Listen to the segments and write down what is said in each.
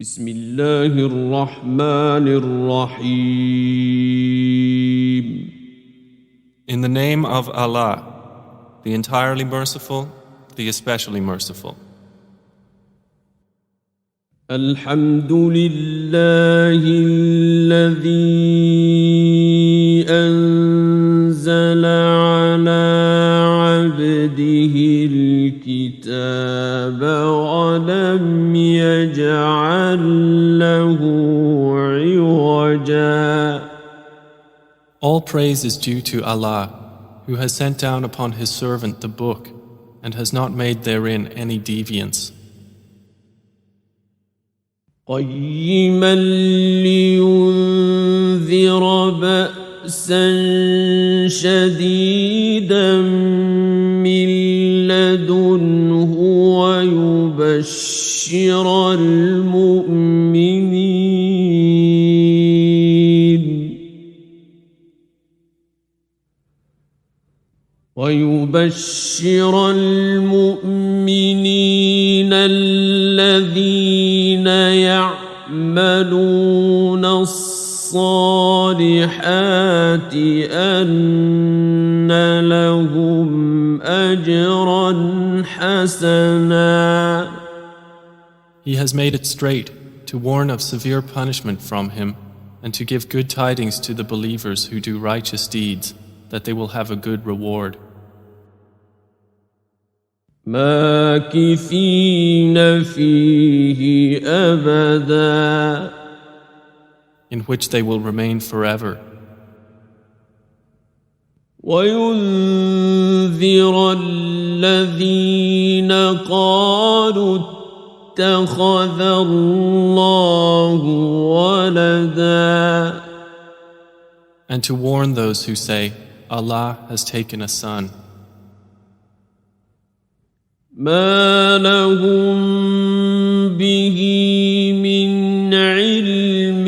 بسم الله الرحمن الرحيم. In the name of Allah, the entirely merciful, the especially merciful. الحمد لله الذي أنزل على عبده الكتاب ولم يجعل له عوجا. All praise is due to Allah, who has sent down upon His servant the book and has not made therein any deviance. قيما لينذر بأسا شديدا من لدنه ويبشر المؤمنين الذين يعملون الصالحات أن لهم أجرا حسنا. He has made it straight to warn of severe punishment from Him and to give good tidings to the believers who do righteous deeds, that they will have a good reward. ماكثين فيه أبدا. In which they will remain forever. وينذر الذين قالوا اتخذ الله ولدا. And to warn those who say, Allah has taken a son. ما لهم به من علم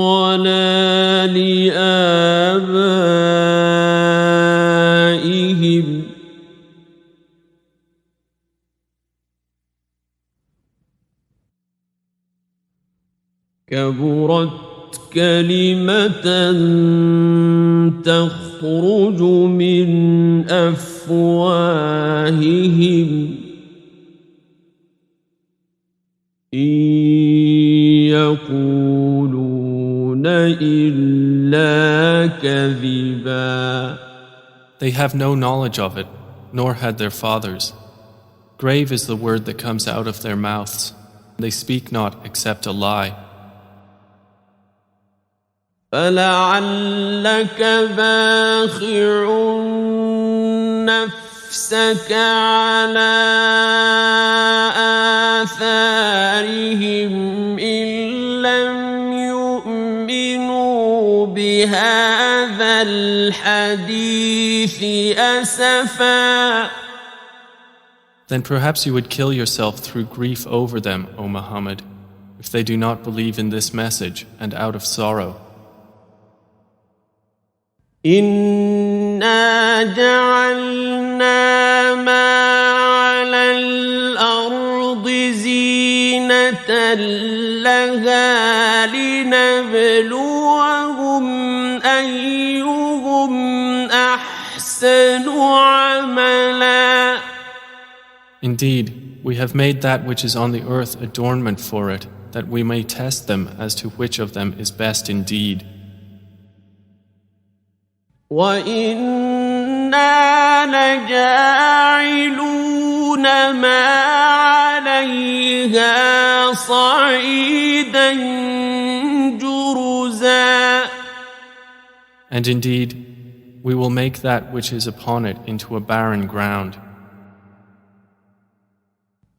ولا لآبائهم كبرت كلمة تخرج من أفواههم إن يقولون إلا كذبا. They have no knowledge of it, nor had their fathers. Grave is the word that comes out of their mouths. They speak not except a lie. فلعلك باخع نفسك على آثارهم إن لم يؤمنوا بهذا الحديث أسفا. Then perhaps you would kill yourself through grief over them, O Muhammad, if they do not believe in this message and out of sorrow. إنا جعلنا ما على الأرض زينة لها لنبلوهم أيهم أحسن عملا. Indeed, we have made that which is on the earth adornment for it, that we may test them as to which of them is best indeed. وَإِنَّا لَجَاعِلُونَ مَا عَلَيْهَا صَعِيدًا جُرُزًا. And indeed, we will make that which is upon it into a barren ground.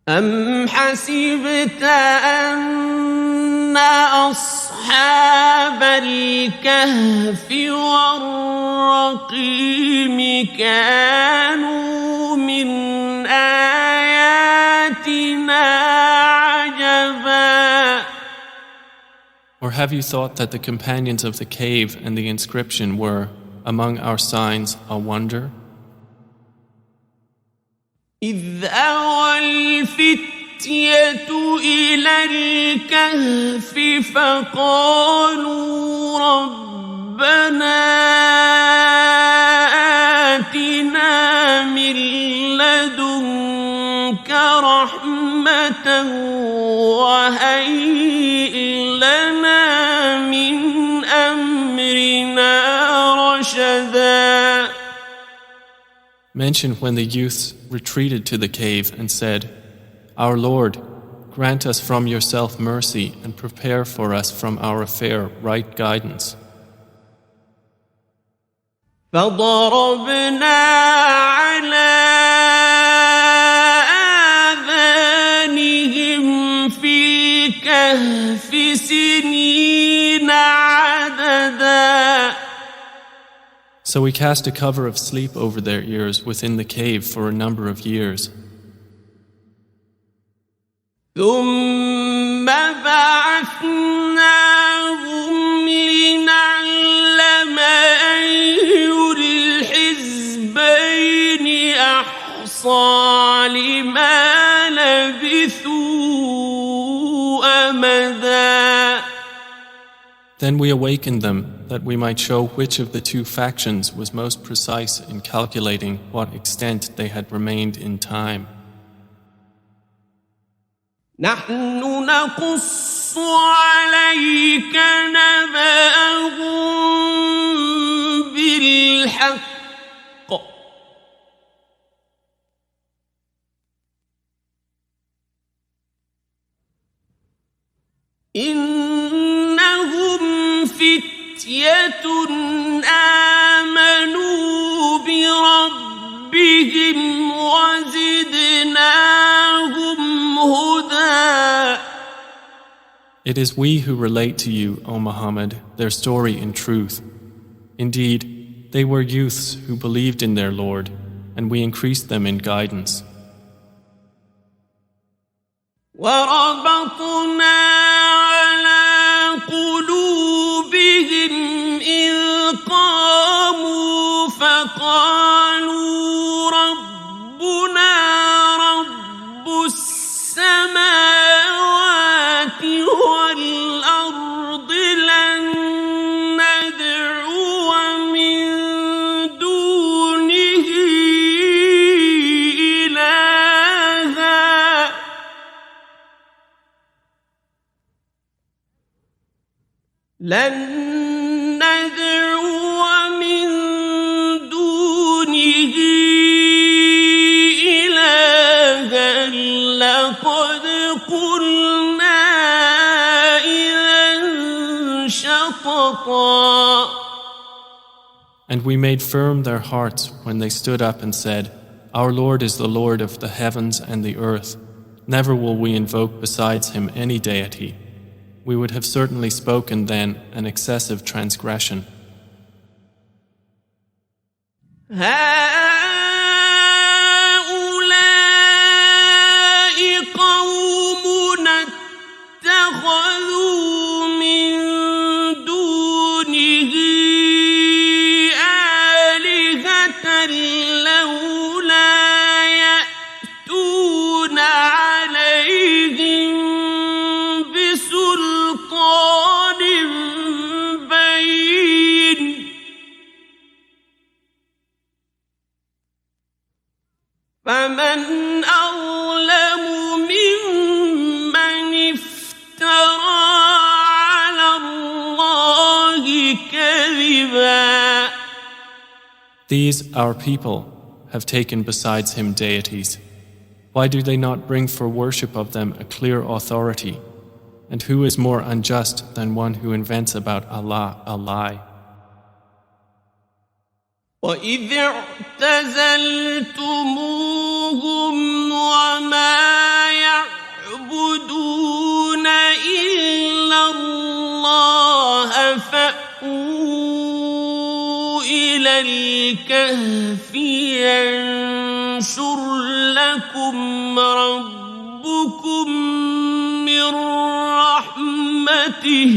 أَمْ حَسِبْتَ أَنَّ أَصْحَابَ الْكَهْفِ وَالرَّقِيمِ كَانُوا مِنْ آيَاتِنَا عَجَبًا. Or have you thought that the companions of the cave and the inscription were, among our signs, a wonder? إذ أوى الفتية إلى الكهف فقالوا ربنا آتنا من لدنك رحمة وهيئ لنا من أمرنا رشدا. Mention when the youths retreated to the cave and said, Our Lord, grant us from yourself mercy and prepare for us from our affair right guidance. فضربنا على آذانهم في الكهف سنين عددا. So we cast a cover of sleep over their ears within the cave for a number of years. ثم بعثناهم لنعلم أي الحزبين أحصى لما لبثوا أمدا. Then we awakened them that we might show which of the two factions was most precise in calculating what extent they had remained in time. نحن نقص عليك نبأهم بالحق إنهم فتية آمنوا بربهم وزدناهم هدى. It is we who relate to you, O Muhammad, their story in truth. Indeed, they were youths who believed in their Lord, and we increased them in guidance. وربطنا على قلوبهم إذ قاموا فقالوا ربنا رب السماوات والأرض لن ندعو من دونه إلها لن ندعو من دونه إلها لقد قلنا إذا شططا. And we made firm their hearts when they stood up and said, Our Lord is the Lord of the heavens and the earth. Never will we invoke besides him any deity. We would have certainly spoken then an excessive transgression. هؤلاء قومنا اتخذوا من دونه آلهة لولا يأتون عليهم بسلطان بين فمن أظلم ممن افترى على الله كذبا. These, our people, have taken besides him deities. Why do they not bring for worship of them a clear authority? And who is more unjust than one who invents about Allah a lie? وَإِذِ اعْتَزَلْتُمُوهُمْ وَمَا يَعْبُدُونَ إِلَّا اللَّهَ فَأْوُوا إِلَى الْكَهْفِ يَنشُرْ لَكُمْ رَبُّكُمْ مِنْ رَحْمَتِهِ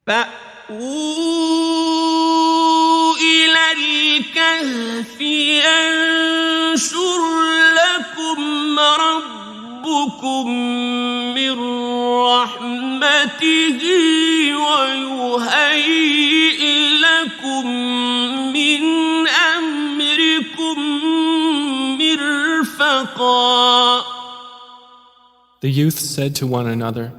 فَأْوُوا إِلَى الْكَهْفِ ربكم من رحمته ويهيئ لكم من أمركم مرفقا. The youth said to one another,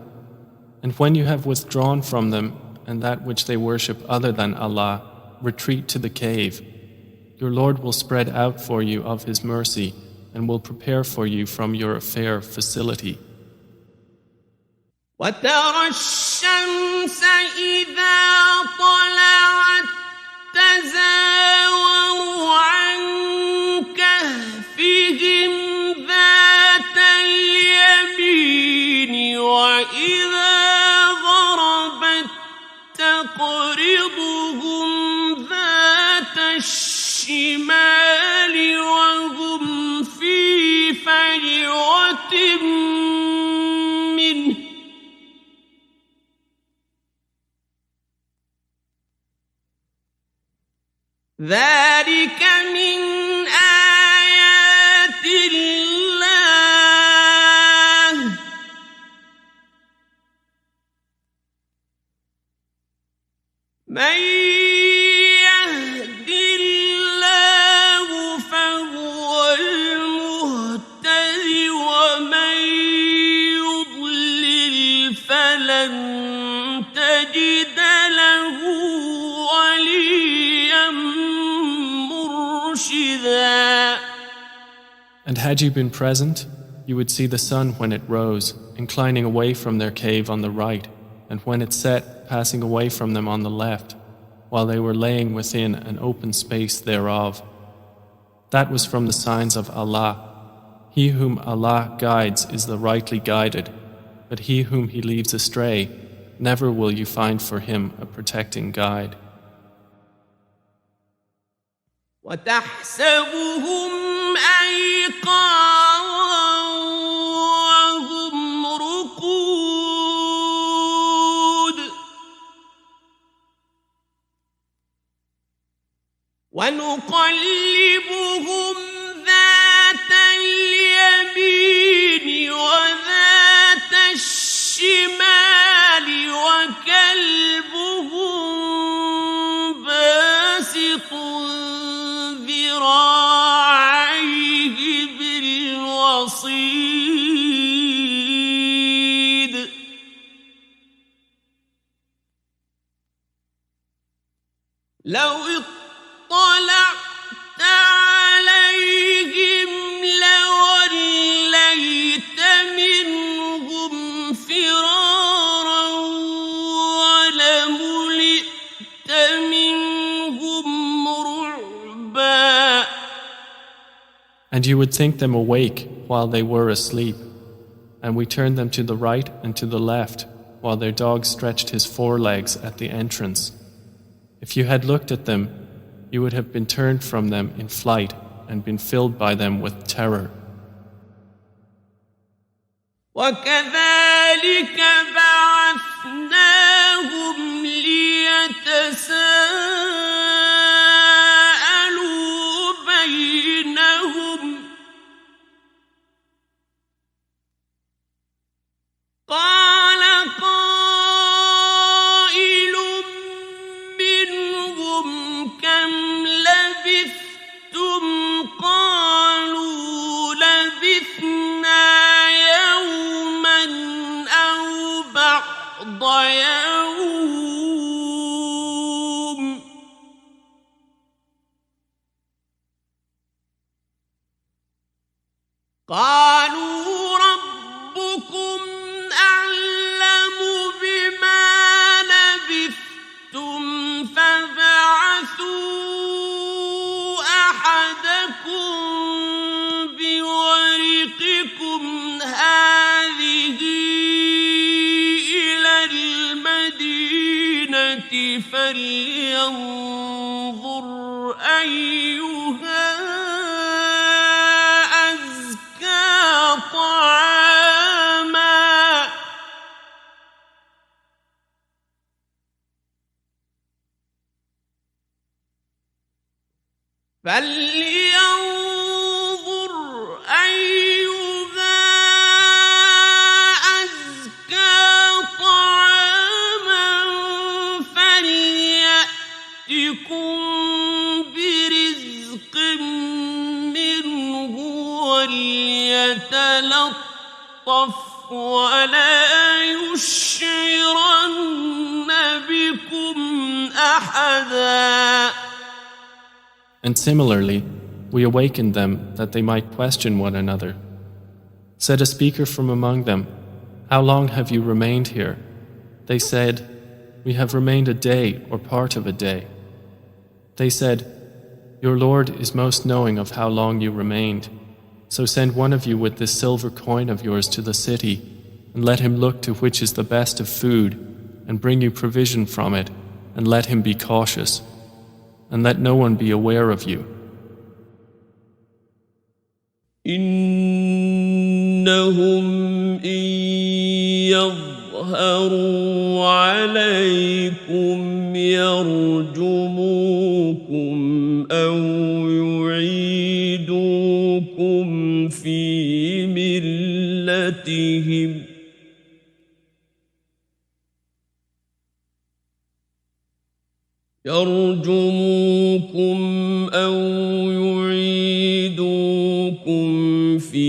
"And when you have withdrawn from them and that which they worship other than Allah, retreat to the cave. Your Lord will spread out for you of His mercy and will prepare for you from your affair facility." وترى الشمس إذا طلعت تزاور عن كهفهم ذات اليمين وإذا غربت تقرضهم ذات الشمال وهم في فجوة منه ذلك من آيات الله من يهد الله فهو المهتد ومن يضلل فلن تجد له وليا مرشدا. And had you been present, you would see the sun when it rose, inclining away from their cave on the right, and when it set, passing away from them on the left, while they were laying within an open space thereof. That was from the signs of Allah. He whom Allah guides is the rightly guided, but he whom He leaves astray, never will you find for him a protecting guide. وتحسبهم أيقاظا وهم رقود ونقلبهم ذات اليمين وذات الشمال وكلبهم باسط ذراعيه بالوصيد لو اطلعت عليهم لوليت منهم فرارا ولملئت منهم رعبا. And you would think them awake while they were asleep, and we turned them to the right and to the left, while their dog stretched his forelegs at the entrance. If you had looked at them, you would have been turned from them in flight and been filled by them with terror. وكذلك بعثناهم ليتساءلوا بينهم قال قائل منهم كم لبثتم قالوا لبثنا يوما أو بعض يوم قالوا ربكم أعلم بما لبثتم فابعثوا أحدكم بورقكم هذه إلى المدينة فلينظر أيها أزكى طعاما فلينظر أيها وليتلطف ولا يشعرن بكم أحدا. And similarly, we awakened them that they might question one another. Said a speaker from among them, "How long have you remained here?" They said, "We have remained a day or part of a day." They said, "Your Lord is most knowing of how long you remained. So send one of you with this silver coin of yours to the city, and let him look to which is the best of food, and bring you provision from it, and let him be cautious, and let no one be aware of you." إنهم إن يظهروا عليكم يرجموكم أو يعيدوكم في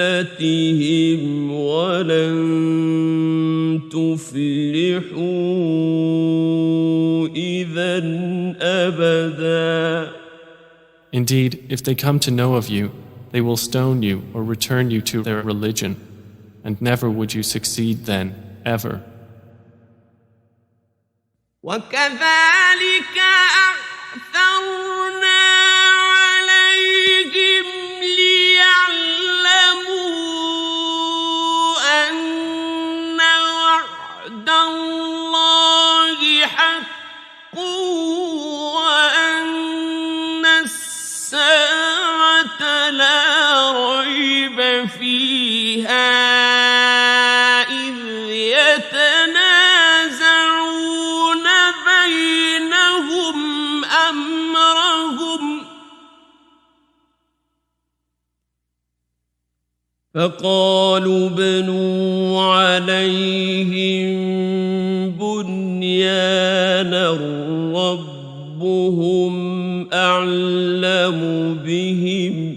ملتهم ولن تفلحوا إذا أبدا. Indeed, if they come to know of you, they will stone you or return you to their religion, and never would you succeed then, ever. وكذلك أعثرنا عليهم ليعلموا أن وعد الله حق وأن الساعة لا ريب فيها إذ يتنازعون بينهم أمرهم فقالوا ابنوا عليهم بنيانا ربهم أعلم بهم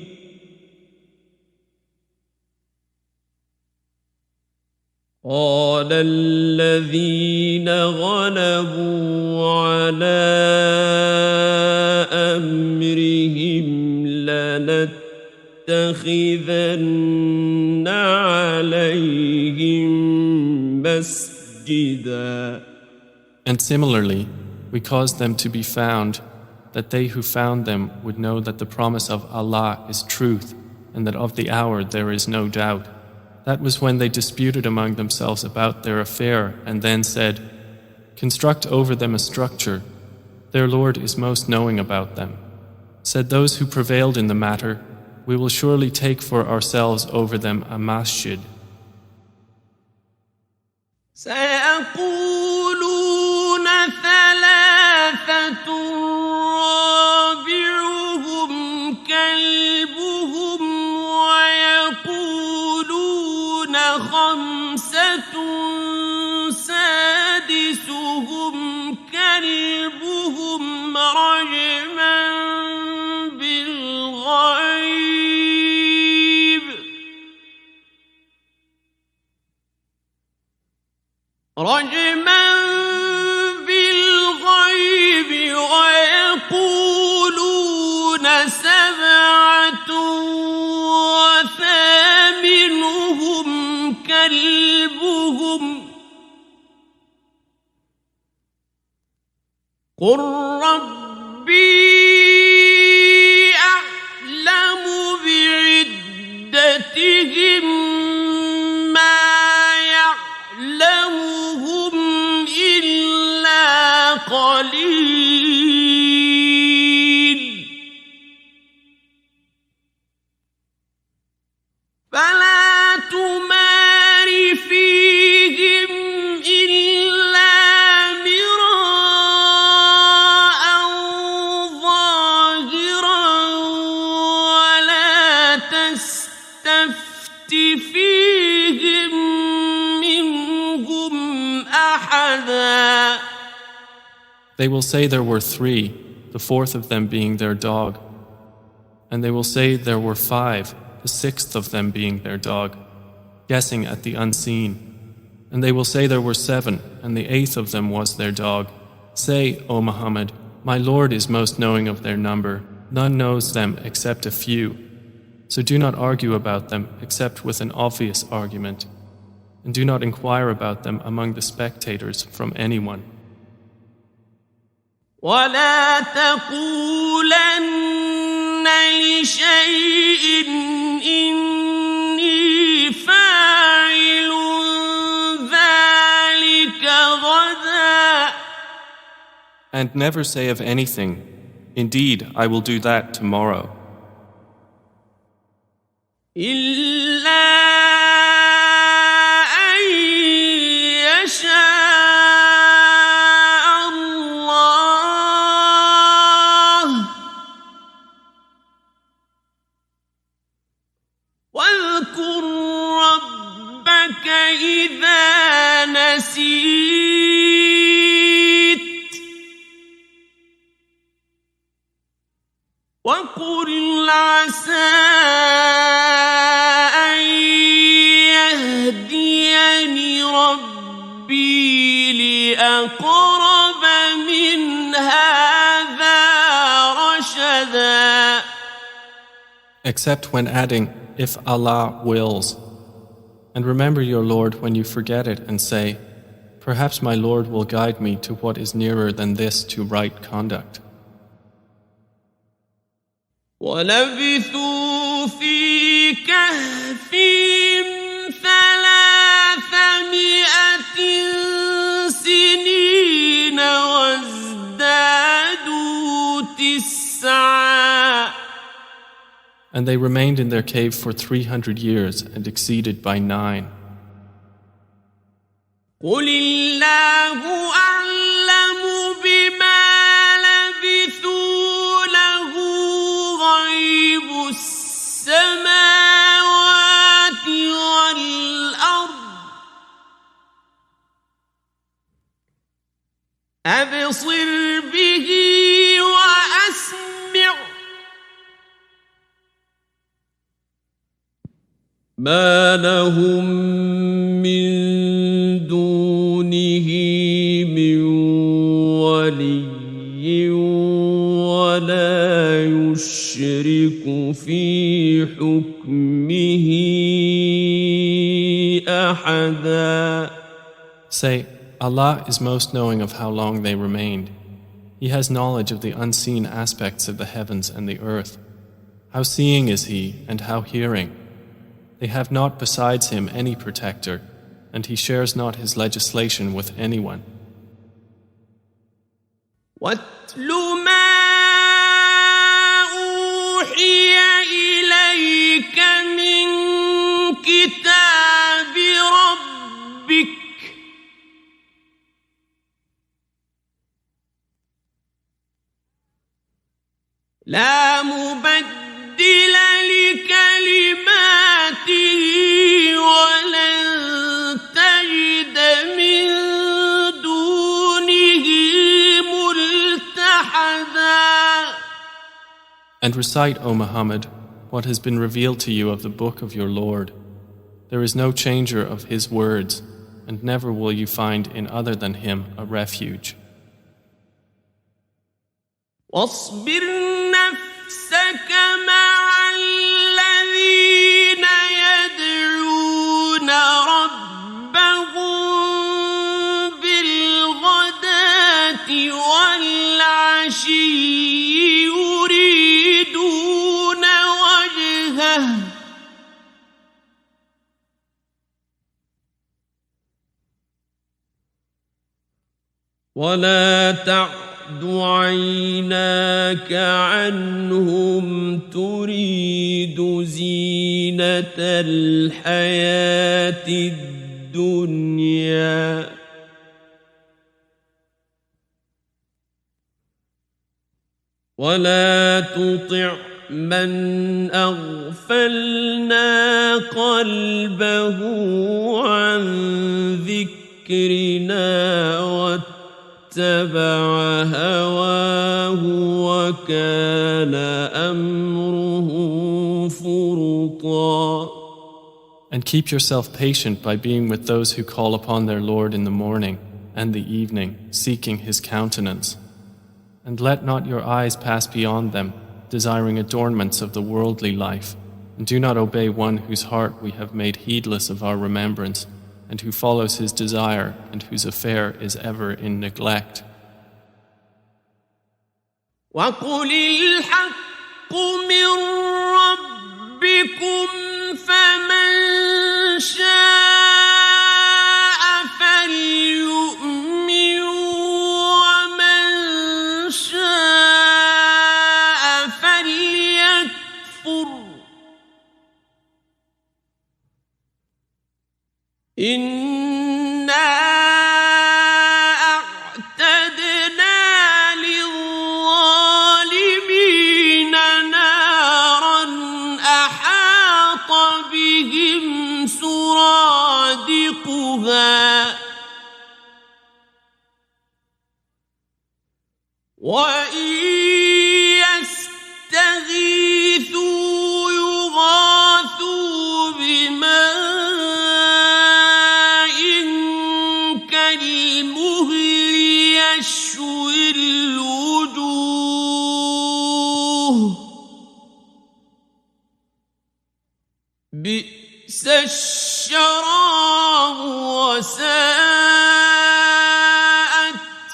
قال الذين غلبوا على أمرهم لنتخذن عليهم مسجدا. And similarly, we caused them to be found, that they who found them would know that the promise of Allah is truth, and that of the hour there is no doubt. That was when they disputed among themselves about their affair and then said, "Construct over them a structure. Their Lord is most knowing about them." Said those who prevailed in the matter, "We will surely take for ourselves over them a masjid." سيقولون ثلاثة رابعهم كلبهم ويقولون خمسة سادسهم كلبهم رجما بالغيب ويقولون سبعة وثامنهم كلبهم قل ربي أعلم بعدتهم ما يعلمهم إلا قليل فلا تمار فيهم إلا مراء ظاهرا ولا تستفت فيهم منهم أحدا. They will say there were three, the fourth of them being their dog. And they will say there were 5, the 6th of them being their dog, guessing at the unseen. And they will say there were 7, and the 8th of them was their dog. Say, O Muhammad, my Lord is most knowing of their number. None knows them except a few. So do not argue about them except with an obvious argument. And do not inquire about them among the spectators from anyone. ولا تقولن لشيء إني فاعل ذلك غدا. And never say of anything, indeed, I will do that tomorrow. إلا أن يشاء الله واذكر ربك إذا نسيت وقل عسى أن يهديني ربي لأقرب من هذا رشدا. Except when adding, if Allah wills. And remember your Lord when you forget it and say, perhaps my Lord will guide me to what is nearer than this to right conduct. ولبثوا في كهفهم 300 سنين وازدادوا 9. And they remained in their cave for 300 years and exceeded by 9. قل الله أعلم بما لبثوا له غيب السماوات والأرض أبصر به وأسمع ما لهم من دونه من ولي ولا يشرك في حكمه أحدا. Say, Allah is most knowing of how long they remained. He has knowledge of the unseen aspects of the heavens and the earth. How seeing is He and how hearing. They have not besides Him any protector, and He shares not His legislation with anyone. واتل ما أوحي إليك من كتاب ربك لا مبدل لكلماته ولن تجد من دونه ملتحدا. And recite, O Muhammad, what has been revealed to you of the book of your Lord. There is no changer of His words, and never will you find in other than Him a refuge. واصبر نفسك مع الذين يدعون ربهم بالغداة والعشي يريدون وجهه ولا تعد عيناك عنهم تريد زينة الحياة الدنيا ولا تطع من أغفلنا قلبه عن ذكرنا واتبع هواه وكان أمره فرطا. And keep yourself patient by being with those who call upon their Lord in the morning and the evening, seeking His countenance. And let not your eyes pass beyond them, desiring adornments of the worldly life, and do not obey one whose heart we have made heedless of our remembrance, and who follows his desire, and whose affair is ever in neglect. وَقُلِ الْحَقُّ مِنْ رَبِّكُمْ فَمَنْ شَاءَ فَلْيُؤْمِنْ وَمَنْ شَاءَ فَلْيَكْفُرْ. إِنَّا أَعْتَدْنَا لِلظَّالِمِينَ نَارًا أَحَاطَ بِهِمْ سُرَادِقُهَا وَإِنْ يَسْتَغِيثُوا يُغَاثُوا بِمَاءٍ كَالْمُهْلِ يَشْوِي الْوُجُوهَ بِئْسَ الشَّرَابُ وَسَاءَتْ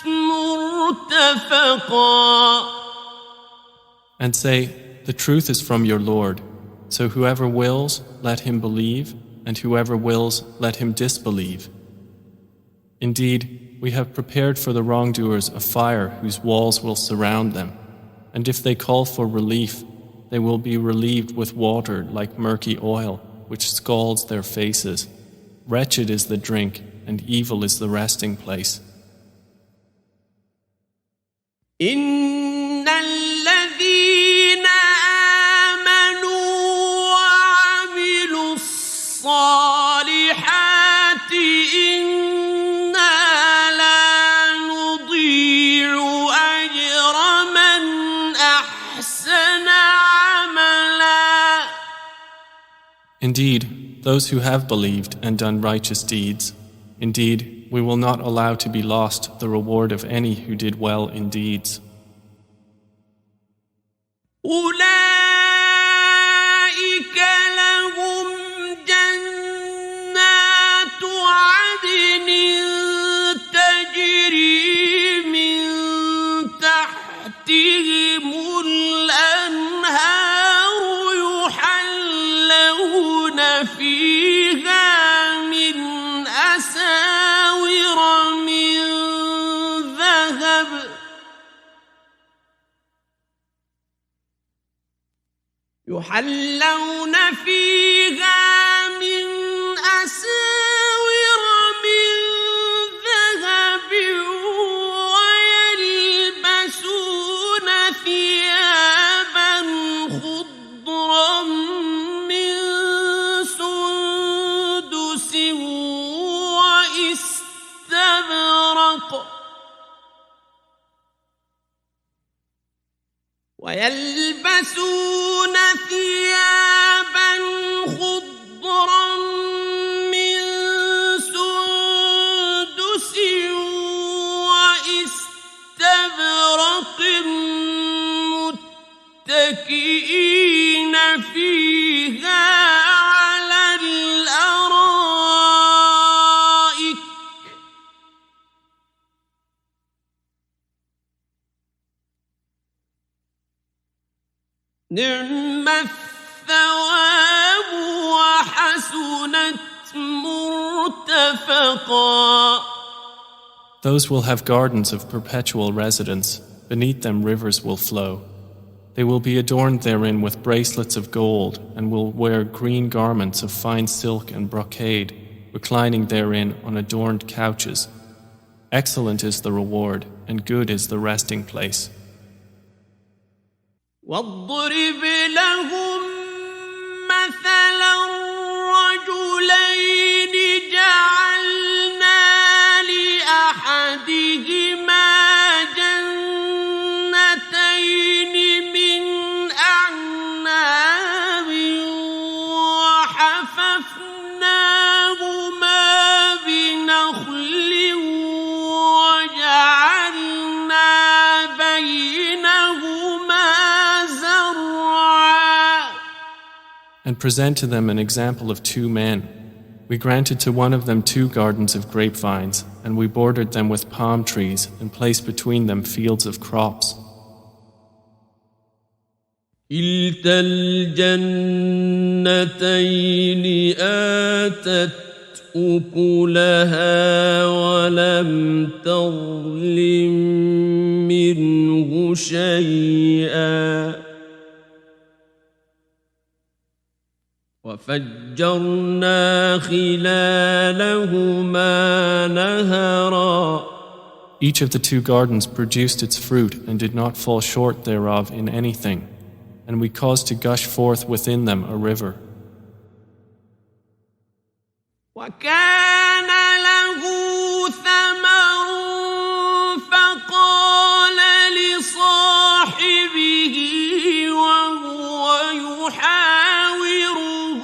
مُرْتَفَقًا. And say, the truth is from your Lord, so whoever wills, let him believe, and whoever wills, let him disbelieve. Indeed, we have prepared for the wrongdoers a fire whose walls will surround them, and if they call for relief, they will be relieved with water like murky oil, which scalds their faces. Wretched is the drink, and evil is the resting place. إِنَّ الَّذِينَ آمَنُوا وَعَمِلُوا الصَّالِحَاتِ إِنَّا لَا نُضِيعُ أَجْرَ مَنْ أَحْسَنَ عَمَلًا. Indeed, those who have believed and done righteous deeds, indeed, we will not allow to be lost the reward of any who did well in deeds. أُولَئِكَ لَهُمْ جَنَّاتُ عَدْنٍ تَجْرِي مِنْ تَحْتِهِمُ الْأَنْهَارُ يُحَلَّوْنَ فِيهَا مِنْ أَسَاوِرَ مِنْ ذَهَبٍ وَيَلْبَسُونَ ثِيَابًا خُضْرًا مِنْ سُنْدُسٍ وَإِسْتَبْرَقٍ متكئين فيها على الأرائك نعم الثواب وحسنت مرتفقا. Those will have gardens of perpetual residence. Beneath them rivers will flow. They will be adorned therein with bracelets of gold and will wear green garments of fine silk and brocade, reclining therein on adorned couches. Excellent is the reward and good is the resting place. واضرب لهم مثلا رجلين جعلنا لأحدهما جنتين من أعناب And present to them an example of two men. We granted to one of them 2 gardens of grapevines, and we bordered them with palm trees and placed between them fields of crops. كلتا الجنتين آتت أكلها ولم تظلم منه شيئا وفجرنا خلالهما نهرا. Each of the 2 gardens produced its fruit and did not fall short thereof in anything, and we caused to gush forth within them a river. وكان له ثمر فقال لصاحبه وهو يحاوره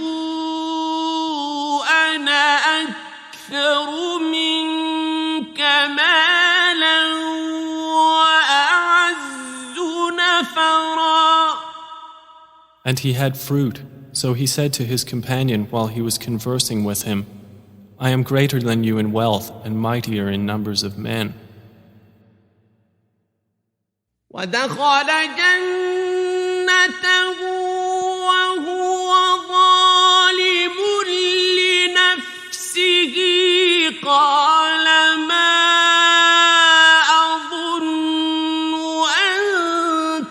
أنا أكثر منك مالا وأعز نفرا. And he had fruit, so he said to his companion while he was conversing with him, I am greater than you in wealth and mightier in numbers of men. ودخل جنته وهو ظالم لنفسه قال ما أظن أن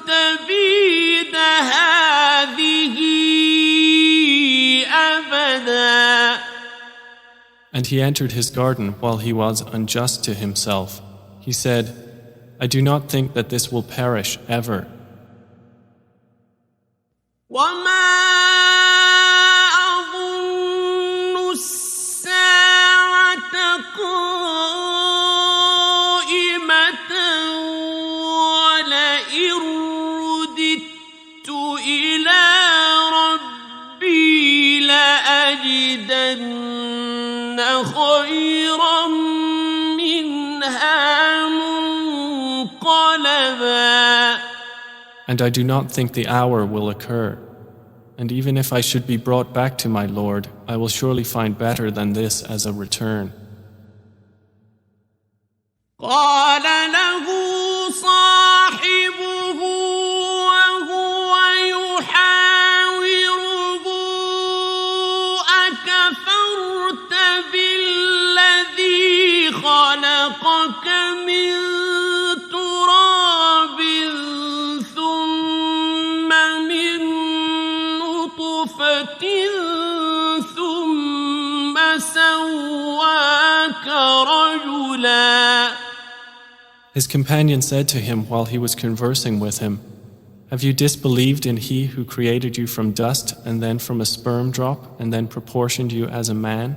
تبيد هذه أبدا. And he entered his garden while he was unjust to himself. He said, I do not think that this will perish ever. وما أظن الساعة قائمة ولئن رددت إلى ربي لأجدن خيرا منها منقلبا. And I do not think the hour will occur. And even if I should be brought back to my Lord, I will surely find better than this as a return. قال له صاحبه وهو يحاوره أكفرت بالذي خلقك من تراب ثم من نطفة ثم سواك رجلا. His companion said to him while he was conversing with him, Have you disbelieved in He who created you from dust and then from a sperm drop and then proportioned you as a man?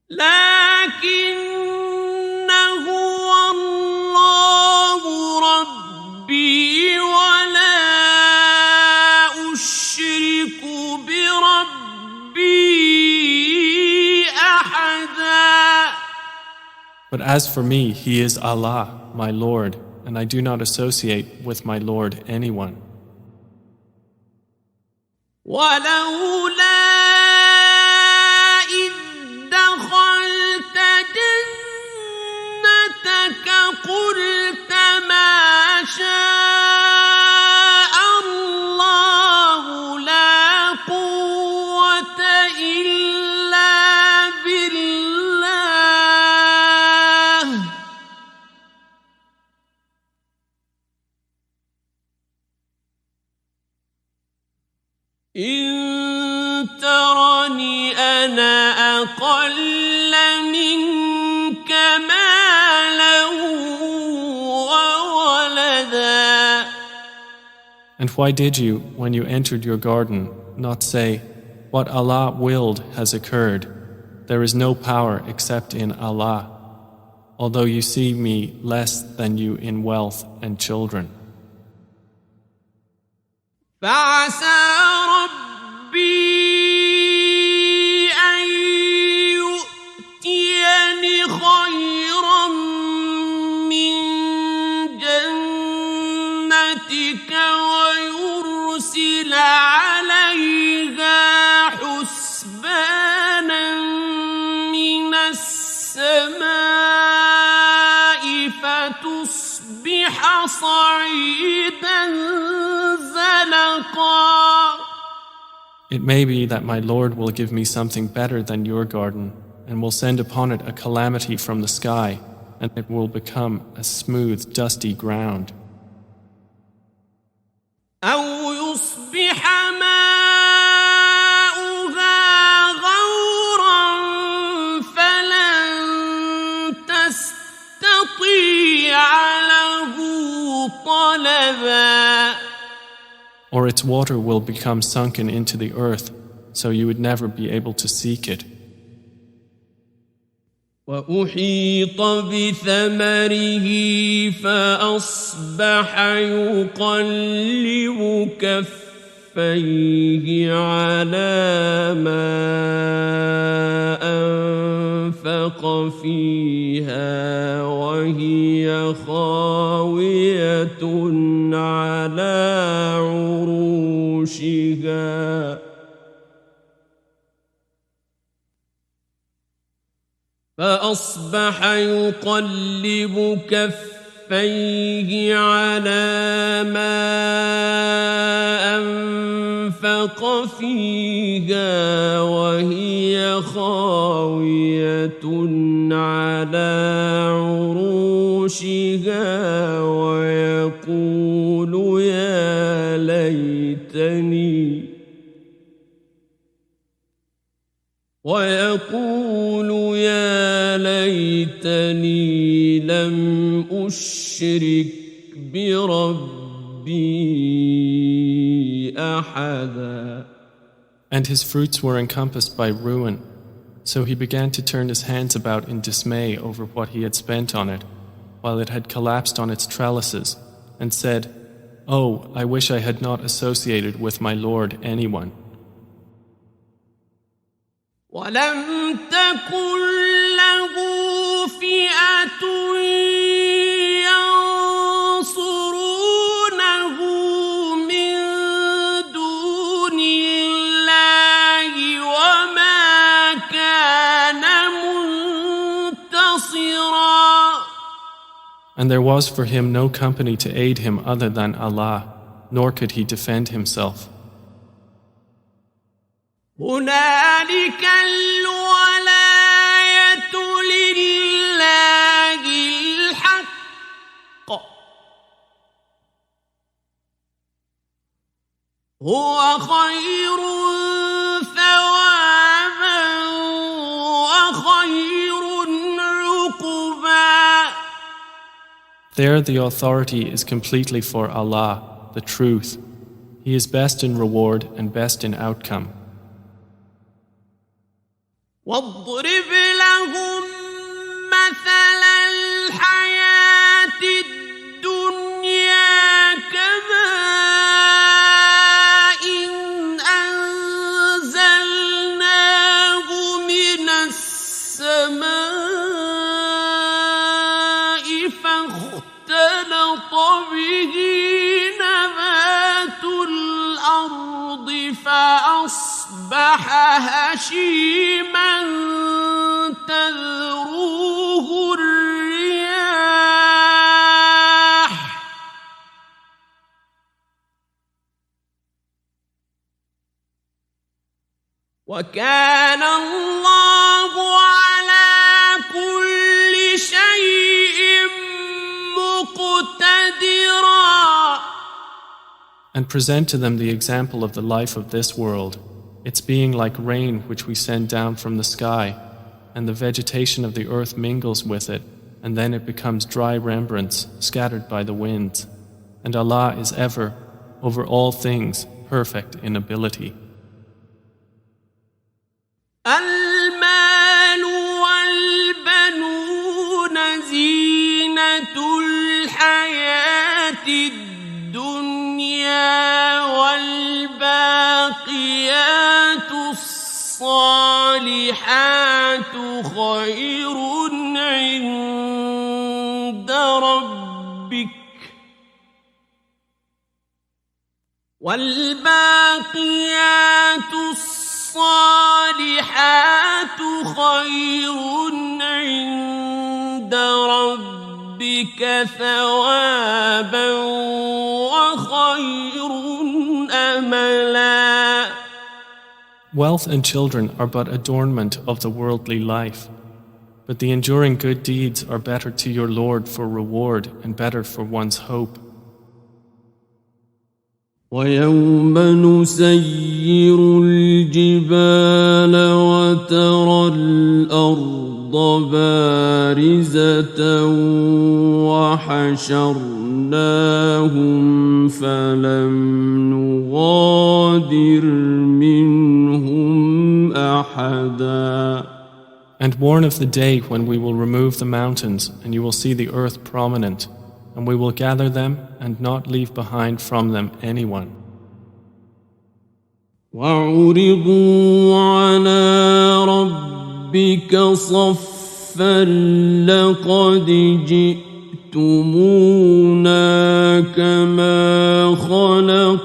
لكن هو الله ربي ولا أشرك بربي أحدا. But as for me, He is Allah, my Lord, and I do not associate with my Lord anyone. ولولا إذ دخلت جنتك قلت ما شاء الله لا قوة إلا بالله. إن ترني أنا أقل منك مالا وولدا. And why did you, when you entered your garden, not say, What Allah willed has occurred? There is no power except in Allah, although you see me less than you in wealth and children. فعسى ربي أن يؤتيني خيرا من جنتك ويرسل It may be that my Lord will give me something better than your garden, and will send upon it a calamity from the sky, and it will become a smooth, dusty ground. أو يصبح ماؤها غورا فلن تستطيع له طلبا. Or its water will become sunken into the earth, so you would never be able to seek it. وأحيط بثمره فأصبح يقلب كفيه على ما أنفق فيها وهي خاوية على عروشها فأصبح يقلب كفيه على ما أنفق فيها وهي خاوية على عروشها ويقول يا ليتني لم أشرك بربي أحدا. And his fruits were encompassed by ruin, so he began to turn his hands about in dismay over what he had spent on it, while it had collapsed on its trellises, and said, "Oh, I wish I had not associated with my Lord anyone." ولم تكن له فئة ينصرونه من دون الله وما كان منتصرا. And there was for him no company to aid him other than Allah, nor could he defend himself. هنالك الولاية لله الحق هو خير ثوابا وخير عقبا. There the authority is completely for Allah, the truth. He is best in reward and best in outcome. واضرب لهم مثل الحياة الدنيا كماء أنزلناه من السماء فاختلط به نبات الأرض فأصبح هشيما تذروه الرياح وكان الله على كل شيء مقتدرا. And present to them the example of the life of this world, its being like rain which we send down from the sky, and the vegetation of the earth mingles with it, and then it becomes dry rembrance scattered by the winds. And Allah is ever, over all things, perfect in ability. المال والبنون زينة الحياة الدنيا والباقيات الصالحات خير عند ربك والباقيات الصالحات خير عند ربك ثوابا وخير أملا. Wealth and children are but adornment of the worldly life, but the enduring good deeds are better to your Lord for reward and better for one's hope. ويوم نسير الجبال وترى الأرض بارزة وحشرناهم فلم نغادر منهم أحدا. And warn of the day when we will remove the mountains and you will see the earth prominent, and we will gather them and not leave behind from them anyone. وعرضوا على ربك صفا لقد جئتمونا كما خلقناكم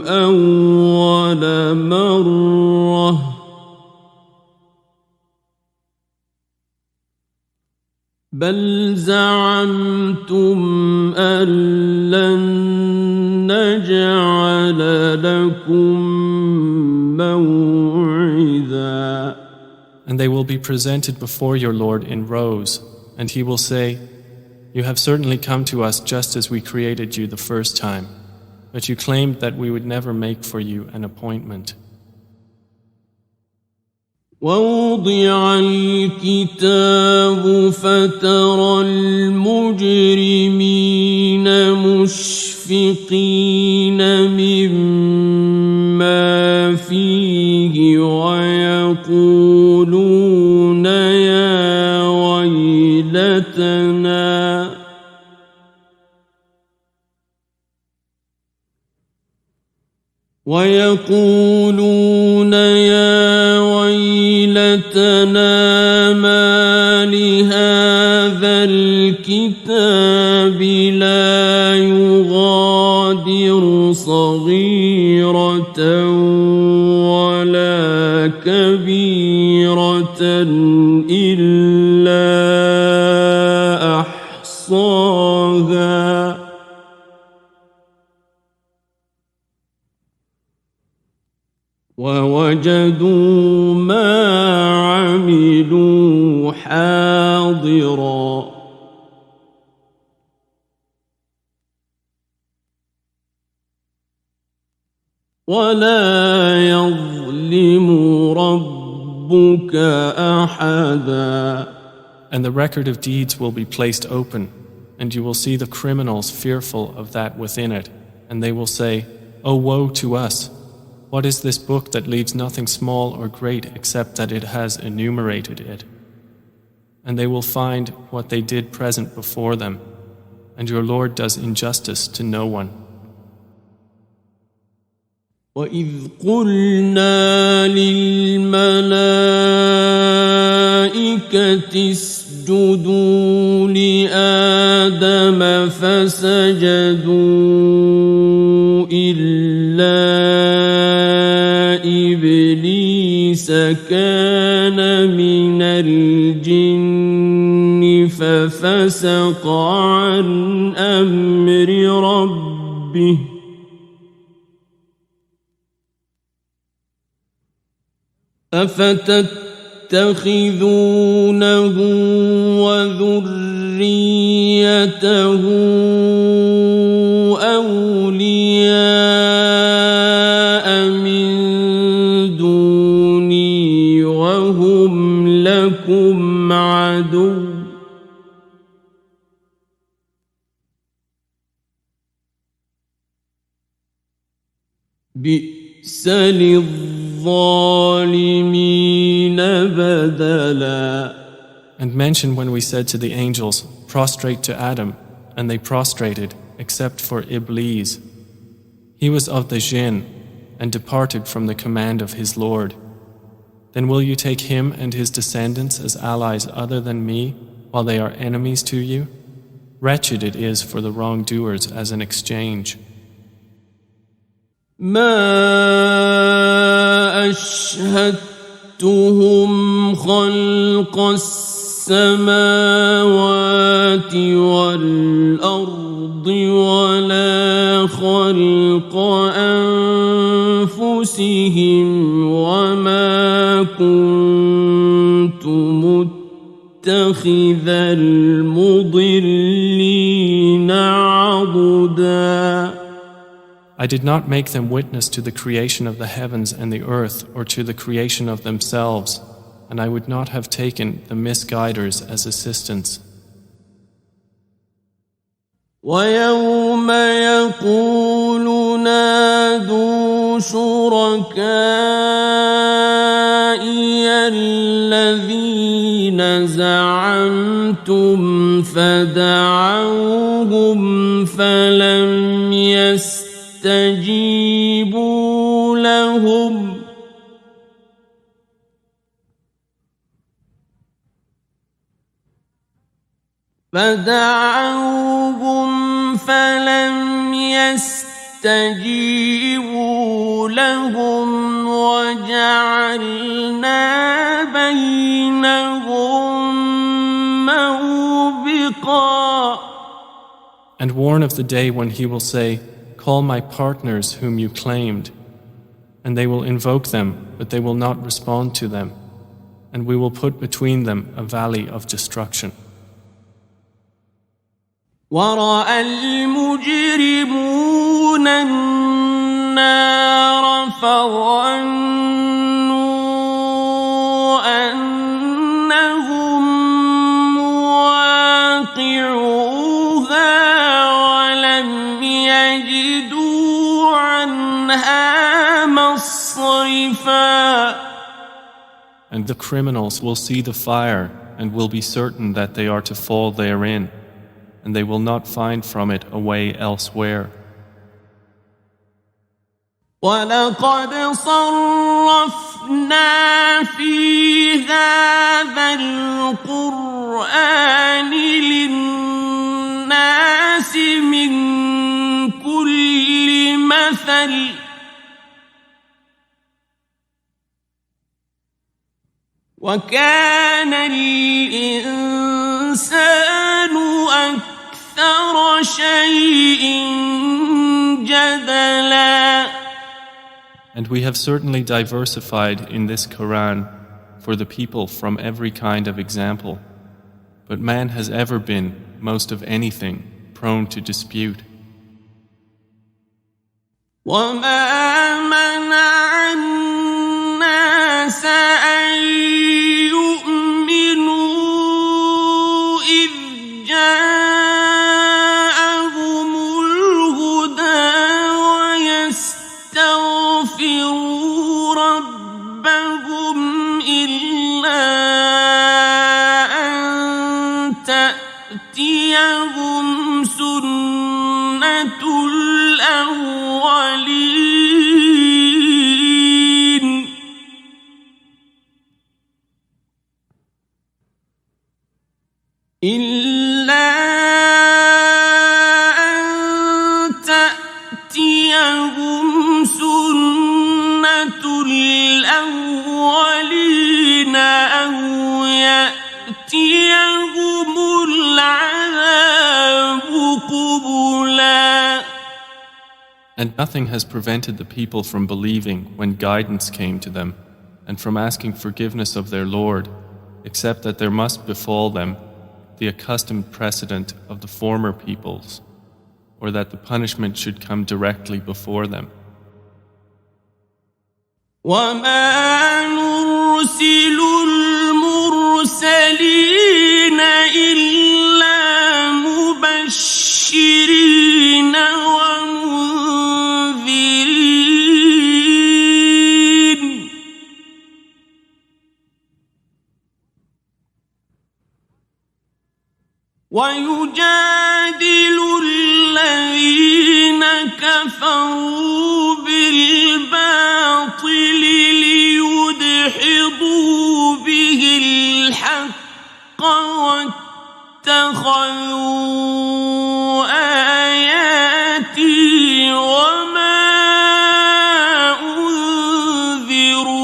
أول مرة بل زعمتم أن لن نجعل لكم موعدا. And they will be presented before your Lord in rows, and he will say, You have certainly come to us just as we created you the first time, but you claimed that we would never make for you an appointment. ووضع الكتاب فترى المجرمين مشفقين مما فيه ويقولون يا ويلتنا ما لهذا الكتاب لا يغادر صغيرة ولا كبيرة إلا أحصاها ووجدوا ما عملوا حاضرا ولا يظلم ربك أحدا. And the record of deeds will be placed open, and you will see the criminals fearful of that within it, and they will say, Oh, woe to us! What is this book that leaves nothing small or great except that it has enumerated it? And they will find what they did present before them, and your Lord does injustice to no one. وَإِذْ قُلْنَا لِلْمَلَائِكَةِ اسْجُدُوا لِآدَمَ فَسَجَدُوا إِلَّا إِبْلِيسَ كَانَ مِنَ الْجِنِّ فَفَسَقَ عَنْ أَمْرِ رَبِّهِ أفتتخذونه وذريته أولياء من دوني وهم لكم عدو بئس للظالمين بدلا. And mention when we said to the angels, Prostrate to Adam, and they prostrated, except for Iblis. He was of the jinn, and departed from the command of his Lord. Then will you take him and his descendants as allies other than me, while they are enemies to you? Wretched it is for the wrongdoers as an exchange. ما أشهدتهم خلق السماوات والأرض ولا خلق أنفسهم وما كنت متخذ المضلين عضدا. I did not make them witness to the creation of the heavens and the earth or to the creation of themselves, and I would not have taken the misguiders as assistants. ويوم يقول نادوا شركائي الذين زعمتم فدعوهم فلم يستجيبوا لهم وجعلنا بينهم موبقا. And warn of the day when he will say, "Call my partners whom you claimed," and they will invoke them, but they will not respond to them, and we will put between them a valley of destruction. ورأى المجرمون النار فظنوا أنهم مواقعوها ولم يجدوا عنها مصرفا. And the criminals will see the fire and will be certain that they are to fall therein, and they will not find from it a way elsewhere. وَلَقَدْ صَرَّفْنَا فِي هَذَا الْقُرْآنِ لِلنَّاسِ مِنْ كُلِّ مَثَلٍ وَكَانَ الْإِنسَانُ أكثر شيء جدلا. And we have certainly diversified in this Quran for the people from every kind of example. But man has ever been, most of anything, prone to dispute. وَمَا مَنَعَ النَّاسَ أَن يُؤْمِنُوا إِذْ جَاءَهُمُ الْهُدَى وَيَسْتَغْفِرُوا رَبَّهُمْ إِلَّا أَن تَأْتِيَهُمْ سُنَّةُ الْأَوَّلِينَ إِلَّا أَن تَأْتِيَهُمْ سُنَّةُ الْأَوَّلِينَ أَوْ يَأْتِيَهُمُ الْعَذَابُ قُبُلًا. And nothing has prevented the people from believing when guidance came to them, and from asking forgiveness of their Lord, except that there must befall them the accustomed precedent of the former peoples, or that the punishment should come directly before them. وَمَا نُرْسِلُ الْمُرْسَلِينَ إِلَّا مُبَشِّرِينَ وَمُنذِرِينَ وَيُجَادِلُ الَّذِينَ كَفَرُوا بِالْبَاطِلِ لِيُدْحِضُوا بِهِ الْحَقَّ وَاتَّخَذُوا آيَاتِي وَمَا أُنذِرُوا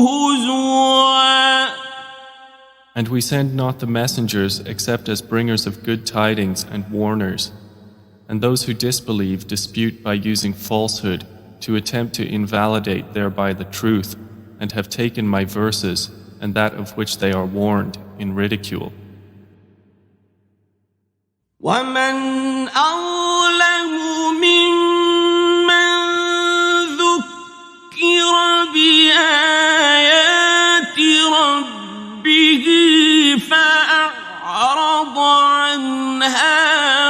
هُزُوًا. And we send not the messengers except as bringers of good tidings and warners. And those who disbelieve dispute by using falsehood to attempt to invalidate thereby the truth, and have taken my verses and that of which they are warned in ridicule. ومن أظلم ممن ذكر بآيات ربه فأعرض عنها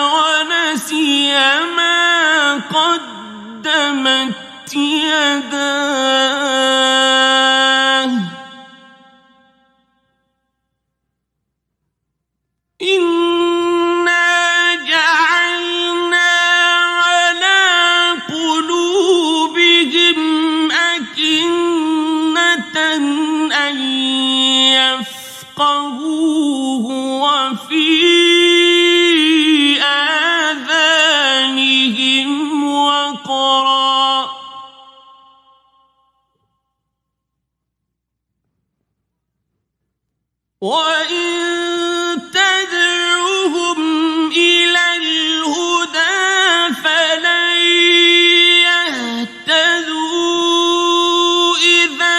ونسي ما قدمت يداه إنا جعلنا على قلوبهم أكنة أن يفقهوه وفي آذانهم وقرا وإن تدعوهم إلى الهدى فلن يهتدوا إذا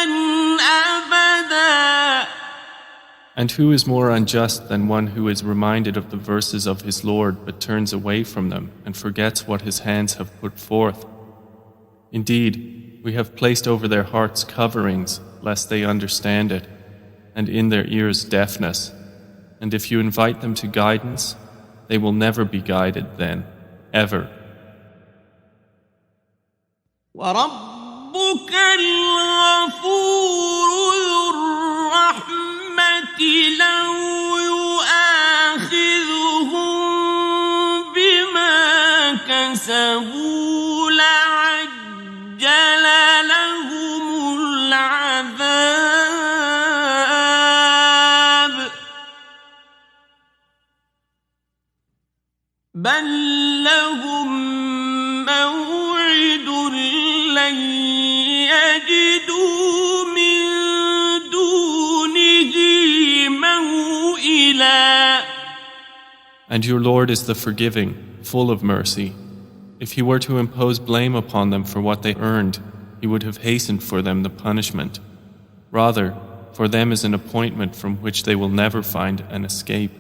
أبدا. And who is more unjust than one who is reminded of the verses of his Lord but turns away from them and forgets what his hands have put forth? Indeed, we have placed over their hearts coverings lest they understand it, and in their ears deafness. And if you invite them to guidance, they will never be guided then, ever. وَرَبُّكَ الْغَفُورُ ذُو الرَّحْمَةِ لَوْ يُؤَاخِذُهُم بِمَا كَسَبُوا لَعَجَّلَ لَهُمُ الْعَذَابَ بَل لَّهُم موعد لن يجدوا من دونه موئلا. And your Lord is the forgiving, full of mercy. If he were to impose blame upon them for what they earned, he would have hastened for them the punishment. Rather, for them is an appointment from which they will never find an escape.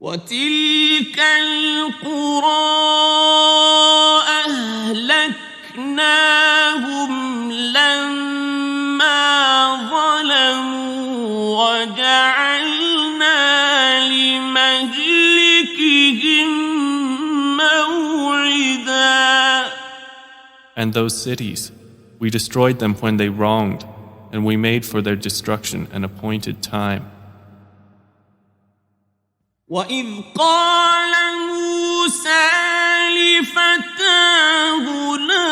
وتلك القرى أهلكناهم لما ظلموا وجعلنا لمهلكهم موعدا. And those cities, we destroyed them when they wronged, and we made for their destruction an appointed time. وَإِذْ قَالَ مُوسَى لِفَتَاهُ لَا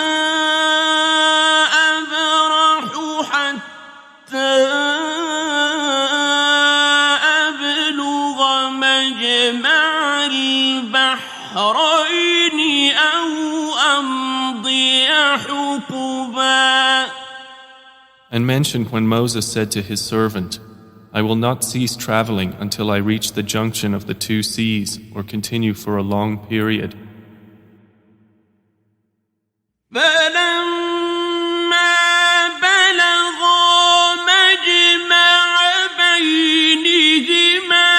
أَبْرَحُ حَتَّى أَبْلُغَ مَجْمَعَ الْبَحْرَيْنِ أَوْ أَمْضِيَ حُقُبًا. And mentioned when Moses said to his servant, I will not cease traveling until I reach the junction of the two seas or continue for a long period. فَلَمَّا بَلَغَا مَجْمَعَ بَيْنِهِمَا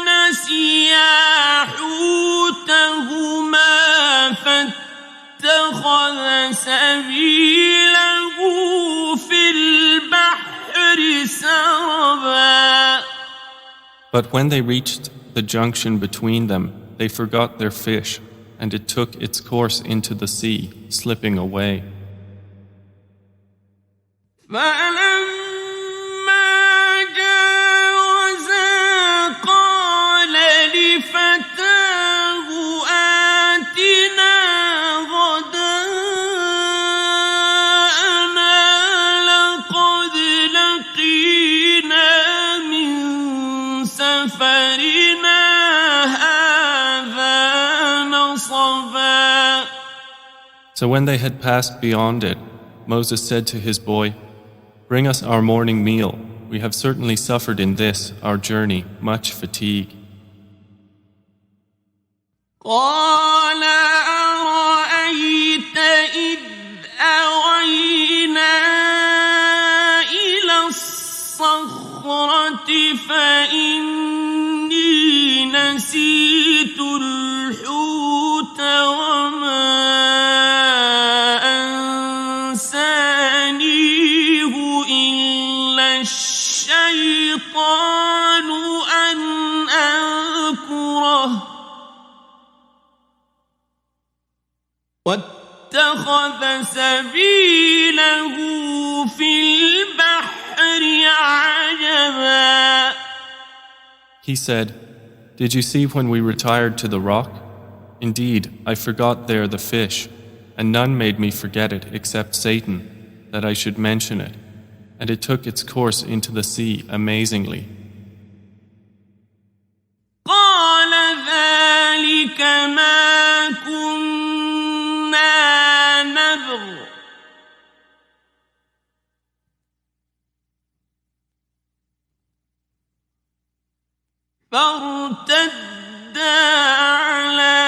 نَسِيَا حُوتَهُمَا فَاتَّخَذَ سَبِيلَهُ فِي الْبَحْرِ سَرَبًا. But when they reached the junction between them, they forgot their fish, and it took its course into the sea, slipping away. فَلَمَّا جَاوَزَا قَالَ لِفَتَاهُ آتِنَا غَدَاءَنَا لَقَدْ لَقِينَا مِن سَفَرِنَا هَٰذَا نَصَبًا. So when they had passed beyond it, Moses said to his boy, Bring us our morning meal. We have certainly suffered in this, our journey, much fatigue. قَالَ أَرَأَيْتَ واتخذ سبيله في البحر عجبا. He said, "Did you see when we retired to the rock? Indeed, I forgot there the fish, and none made me forget it except Satan, that I should mention it, and it took its course into the sea amazingly." قال ذلك ما كنا نبغ فارتدا على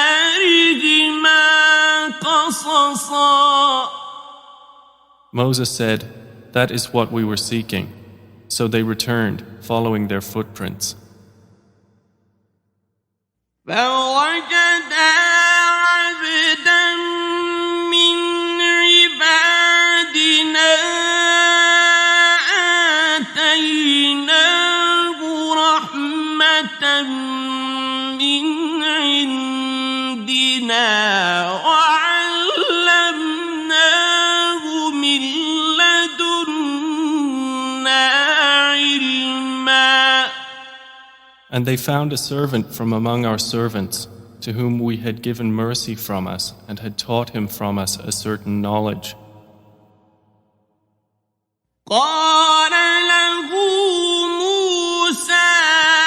آثارهما قصصا. Moses said, "That is what we were seeking." So they returned, following their footprints. فوجدا عبدا من عبادنا آتيناه رحمة من عندنا وعلمناه من لدنا علما. And they found a servant from among our servants, to whom we had given mercy from us and had taught him from us a certain knowledge. قال له موسى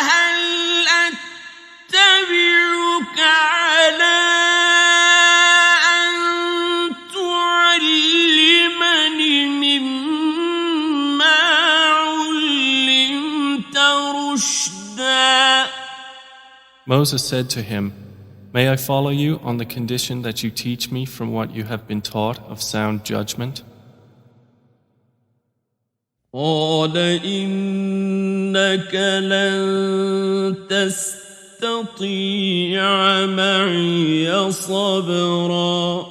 هل أتبعك على أن تعلمني مما علمت رشدا. Moses said to him, "May I follow you on the condition that you teach me from what you have been taught of sound judgment?" قال إنك لن تستطيع معي صبرا.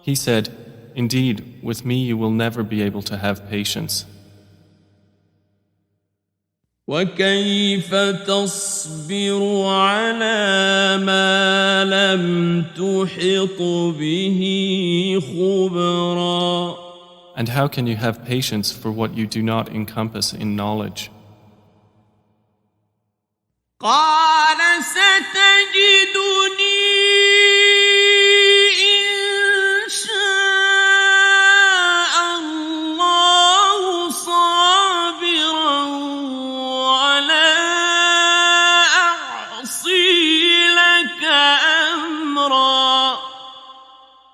He said, "Indeed, with me you will never be able to have patience. وكيف تصبر على ما لم تحط به خبرا. And how can you have patience for what you do not encompass in knowledge?" قال ستجدني إن شاء الله صابرا ولا أعصي لك أمرا.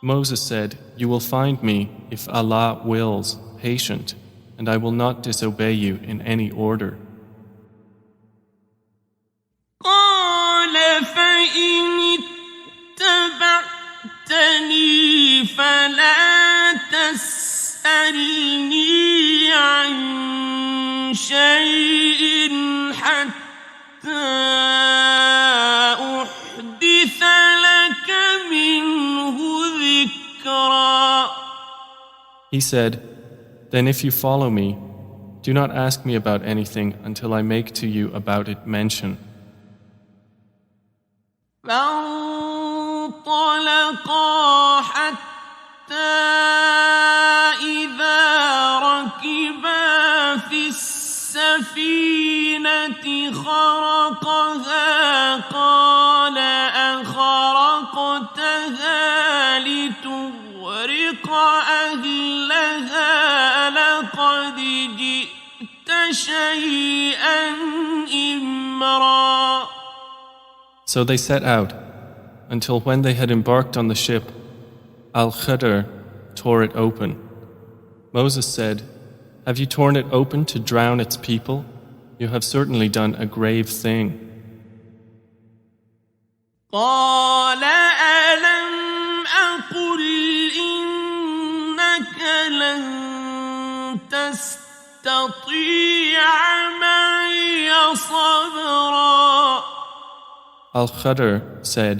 Moses said, "You will find me, if Allah wills, patient, and I will not disobey you in any order." قال فإن اتبعتني فلا تسألني عن شيء حتى أحدث لك منه ذكرا. He said, "Then if you follow me, do not ask me about anything until I make to you about it mention." فانطلقا حتى إذا ركبا في السفينة خرقها قال أخرقتها لتغرق أهلها لقد جئت شيئا إمرا. So they set out, until when they had embarked on the ship, Al-Khidr tore it open. Moses said, "Have you torn it open to drown its people? You have certainly done a grave thing." قال ألم أقل إنك لن تستطيع معي صبرا. Al-Khidr said,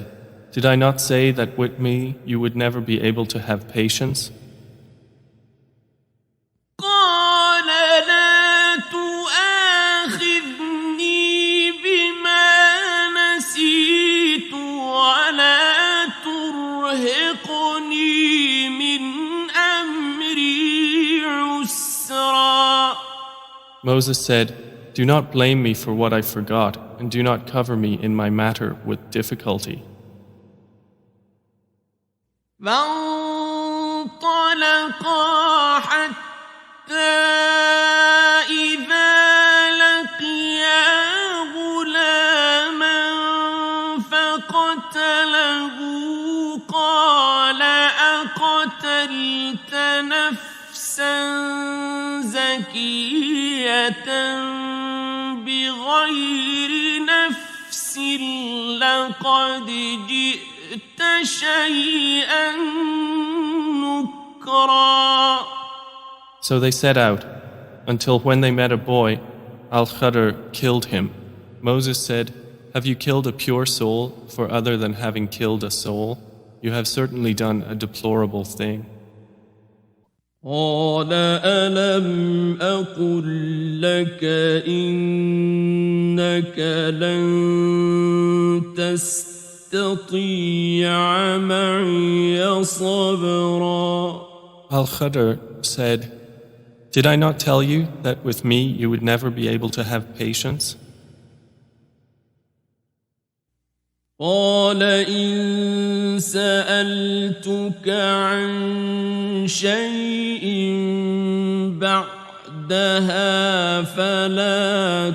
"Did I not say that with me you would never be able to have patience?" قال لا تؤاخذني بما نسيت Moses said, "Do not blame me for what I forgot, and do not cover me in my matter with difficulty." فانطلقا حتى إذا لقيا غلاما فقتله قال أقتلت نفسا زكية بغير نفس لقد جئت شيئا نكرا. So they set out, until when they met a boy, Al-Khadr killed him. Moses said, "Have you killed a pure soul for other than having killed a soul? You have certainly done a deplorable thing." قال ألم أقل لك إنك لن تستطيع معي صبرا. Al-Khadr said, "Did I not tell you that with me you would never be able to have patience?" قال إن سألتك عن شيء بعدها فلا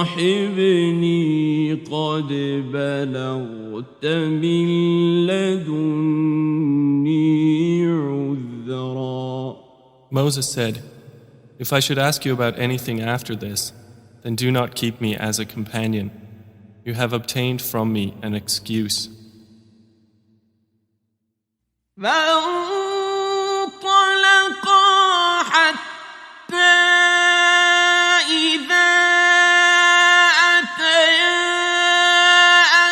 تصاحبني قد بلغت من لدني عذرا. Moses said, "If I should ask you about anything after this, then do not keep me as a companion. You have obtained from me an excuse." فانطلقا حتى إذا أتيا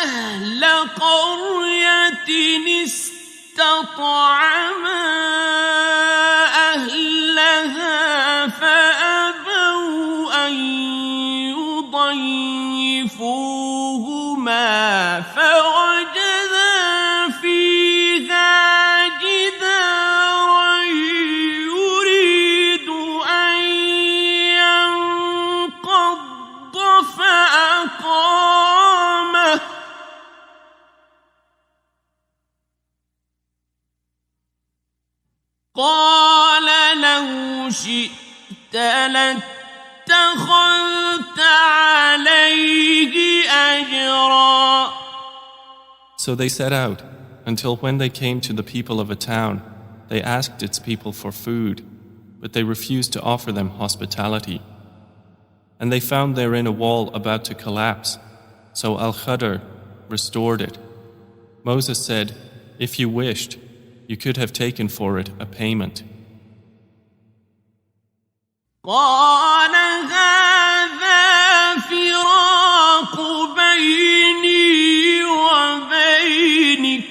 أهل قرية استطعما أهلها فأبوا أن يضيفوهما فوجدا فيها جدارا يريد أن ينقض فأقامه قال لو شئت لاتخذت عليه أجرا. So they set out, until when they came to the people of a town, they asked its people for food, but they refused to offer them hospitality. And they found therein a wall about to collapse, so Al-Khadr restored it. Moses said, "If you wished, you could have taken for it a payment." قال هذا فراق بيني وبينك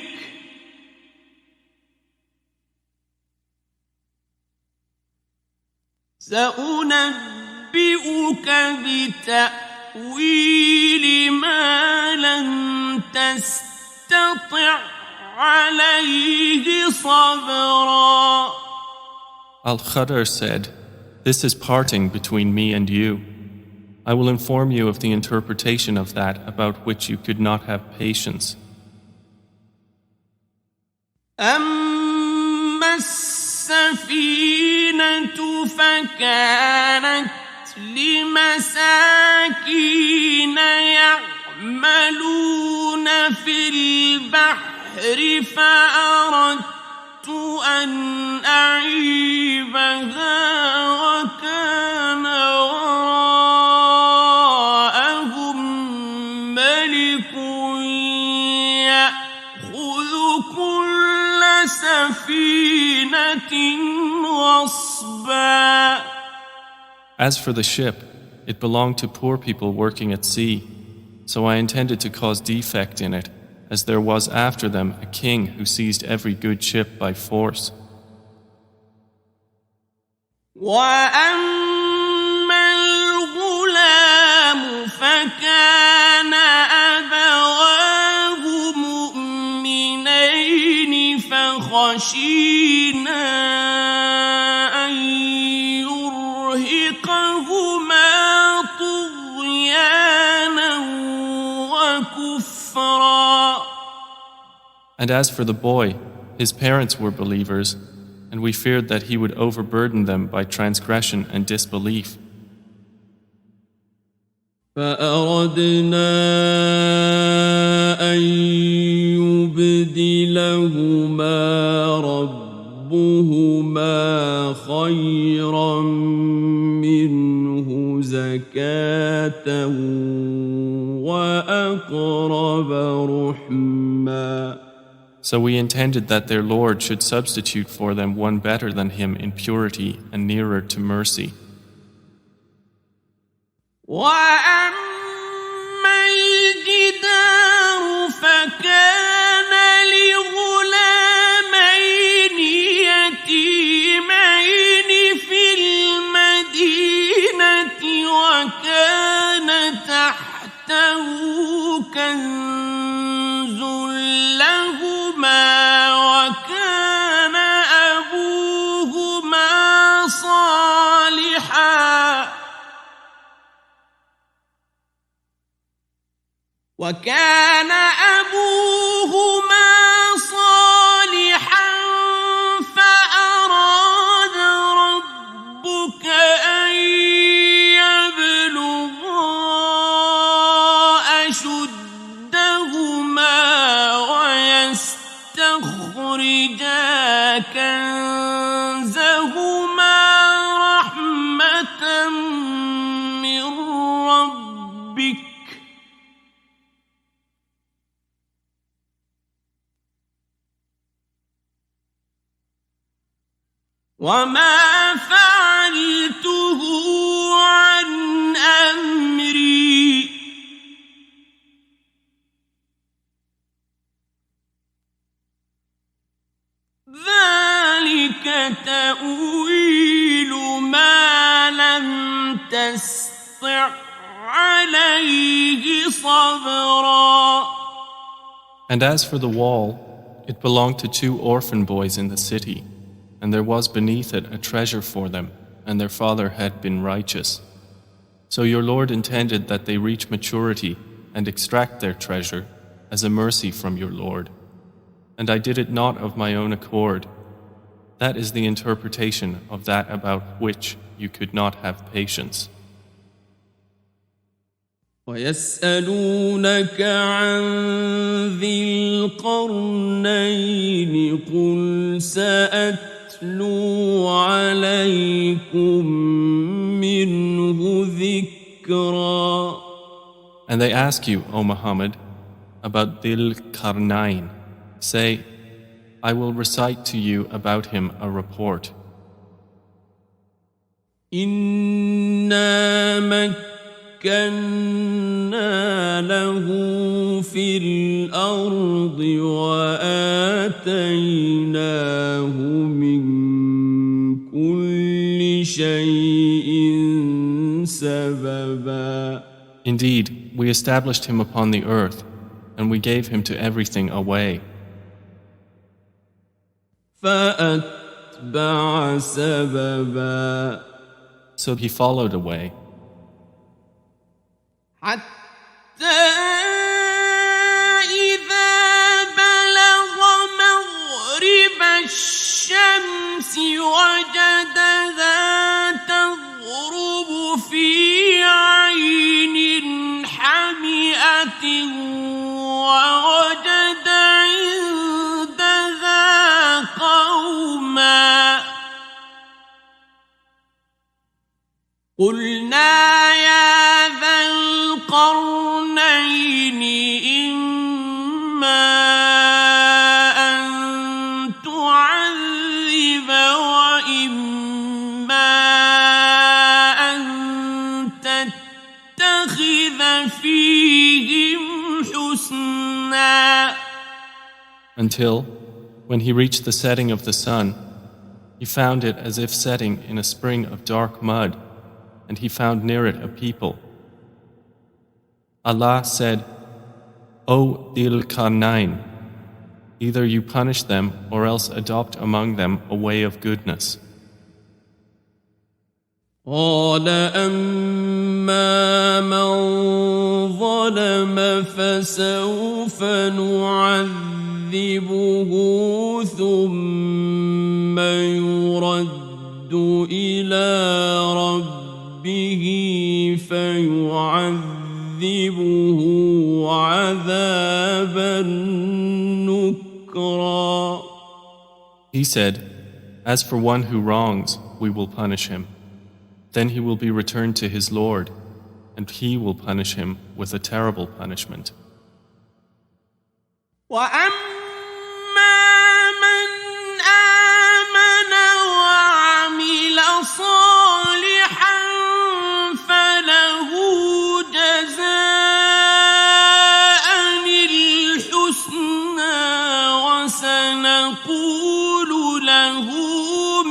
سأنبئك بتأويل ما لم تستطع عليه صبرا. Al-Khadr said, "This is parting between me and you. I will inform you of the interpretation of that about which you could not have patience." أما السفينة فكانت لمساكين يعملون في البحر فأردت أن أعيبها وكان وراءهم ملك يأخذ كل سفينة غصبا. As for the ship, it belonged to poor people working at sea, so I intended to cause defect in it, as there was after them a king who seized every good ship by force. وأما الغلام فكان أبواه مؤمنين فخشينا أن يرهقهما And as for the boy, his parents were believers, and we feared that he would overburden them by transgression and disbelief. فأردنا أن يبدلهما ربهما خيرا منه زكاة وأقرب رحما. So we intended that their Lord should substitute for them one better than him in purity and nearer to mercy. وأما الجدار فكان لغلامين يتيمين في المدينة وكان تحته كنز لهما وكان أبوهما صالحا فأراد ربك أن يبلغا أشدهما ويستخرجا كنزهما رحمة من ربك وما فعلته عن أمري ذلك تأويل ما لم تستطع عليه صبرا. And as for the wall, it belonged to 2 orphan boys in the city. And there was beneath it a treasure for them, and their father had been righteous. So your Lord intended that they reach maturity and extract their treasure as a mercy from your Lord. And I did it not of my own accord. That is the interpretation of that about which you could not have patience. ويسألونك عن ذي القرنين قل سأتلو عليكم منه ذكرا. And they ask you, O Muhammad, about Dhil Qarnayn. Say, I will recite to you about him a report. إنا مكنا له في الأرض وآتيناه من كل شيء سببا. Indeed, we established him upon the earth, and we gave him to everything a way. فأتبع سببا. So he followed a way. حتى إذا بلغ مغرب الشمس وجدها تغرب في عين حمئة ووجد عندها قوما قلنا يا ذا القرنين إما أن تعذب وإما أن تتخذ فيهم حسنا. Until, when he reached the setting of the sun, he found it as if setting in a spring of dark mud, and he found near it a people. Allah said, O Dhil Qarnayn, either you punish them or else adopt among them a way of goodness. قال أما من ظلم فسوف نعذبه ثم يرد إلى ربه فيعذبه عذابا نكرا. He said, "As for one who wrongs, we will punish him. Then he will be returned to his Lord, and he will punish him with a terrible punishment." وَأَمَّا مَنْ آمَنَ وَعَمِلَ صَالِحًا فَلَهُ جَزَاءً الْحُسْنَى وَسَنَقُولُ لَهُ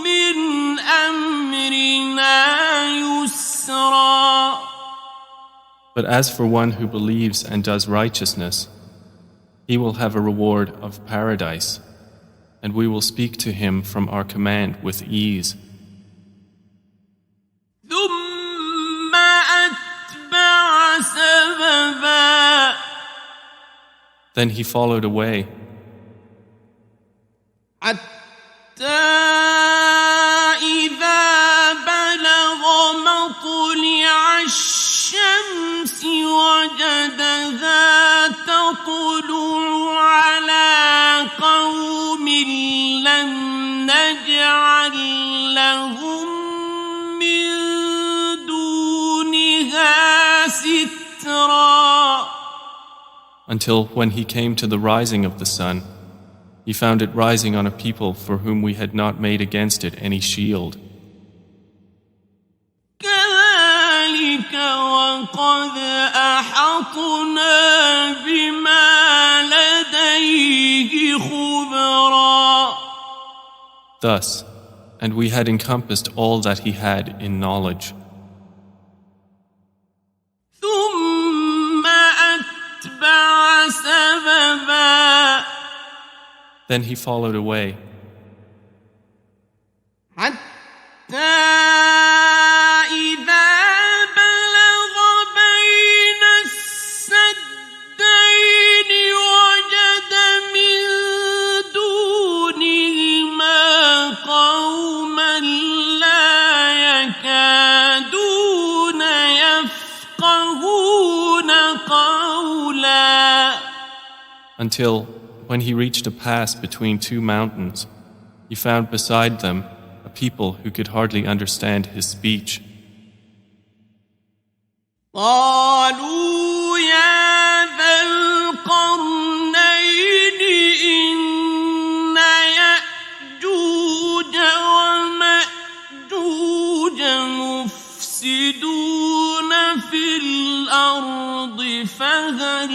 مِنْ أَمْرِنَا يُسْرًا. But as for one who believes and does righteousness, he will have a reward of paradise, and we will speak to him from our command with ease. ثُمَّ أَتْبَعَ سَبَبًا. Then he followed away, حَتَّى إِذَا بَلَغَ مَطْلِعَ الشَّمْسِ وَجَدَهَا تَطْلُعُ عَلَى قَوْمٍ لَّمْ نَجْعَل لَّهُم مِّن دُونِهَا سِتْرًا. until when he came to the rising of the sun, he found it rising on a people for whom we had not made against it any shield. كَذَلِكَ وَقَدْ أَحَطْنَا بِمَا لَدَيْهِ خُبْرًا. Thus, and we had encompassed all that he had in knowledge. ثُمَّ أَتْبَعَ سَبَبًا. Then he followed away, حَتَّى إِذَا بَلَغَ بَيْنَ السَّدَّيْنِ وَجَدَ مِن دُونِهِمَا قَوْمًا لَّا يَكَادُونَ يَفْقَهُونَ قَوْلًا. until when he reached a pass between two mountains, he found beside them a people who could hardly understand his speech. قالوا يا ذا القرنين إن يأجوج ومأجوج مفسدون في الأرض فهل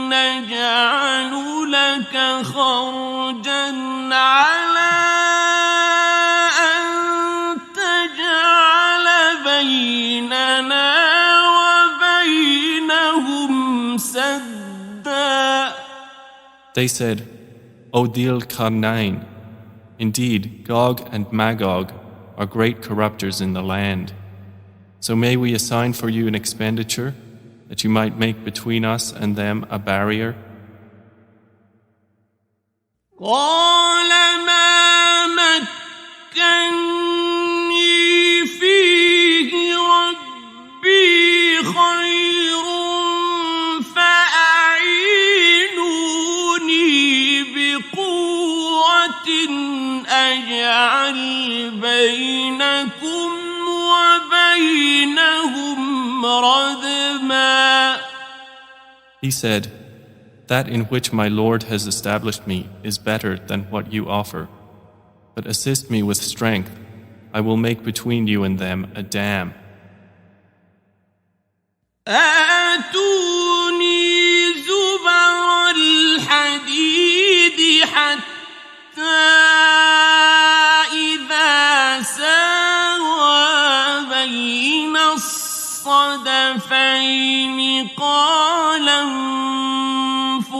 نجعل لك خرجا على أن تجعل بيننا وبينهم سدا. They said, "O Dhil Qarnayn, indeed Gog and Magog are great corrupters in the land. So may we assign for you an expenditure that you might make between us and them a barrier?" قال ما مكني فيه ربي خير فأعينوني بقوة أجعل بينكم وبينهم ردما. He said, "That in which my Lord has established me is better than what you offer. But assist me with strength. I will make between you and them a dam." آتوني زبر الحديد حتى إذا ساوى بين الصدفين قال انفخوا.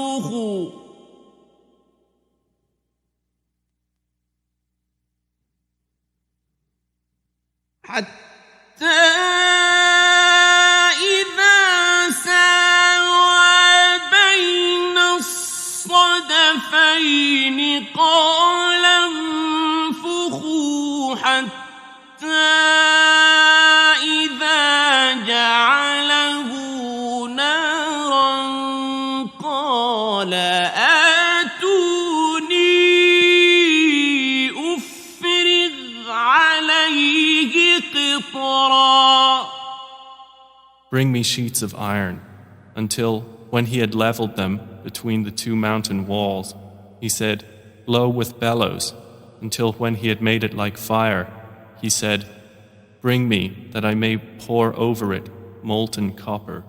حتى إذا ساوى بين الصدفين طرفين قال انفخوا حتى إذا جعله نارا قال آتوني أفرغ عليه قطرا. Bring me sheets of iron, until, when he had leveled them between the two mountain walls, he said, blow with bellows, until when he had made it like fire, he said, bring me that I may pour over it molten copper.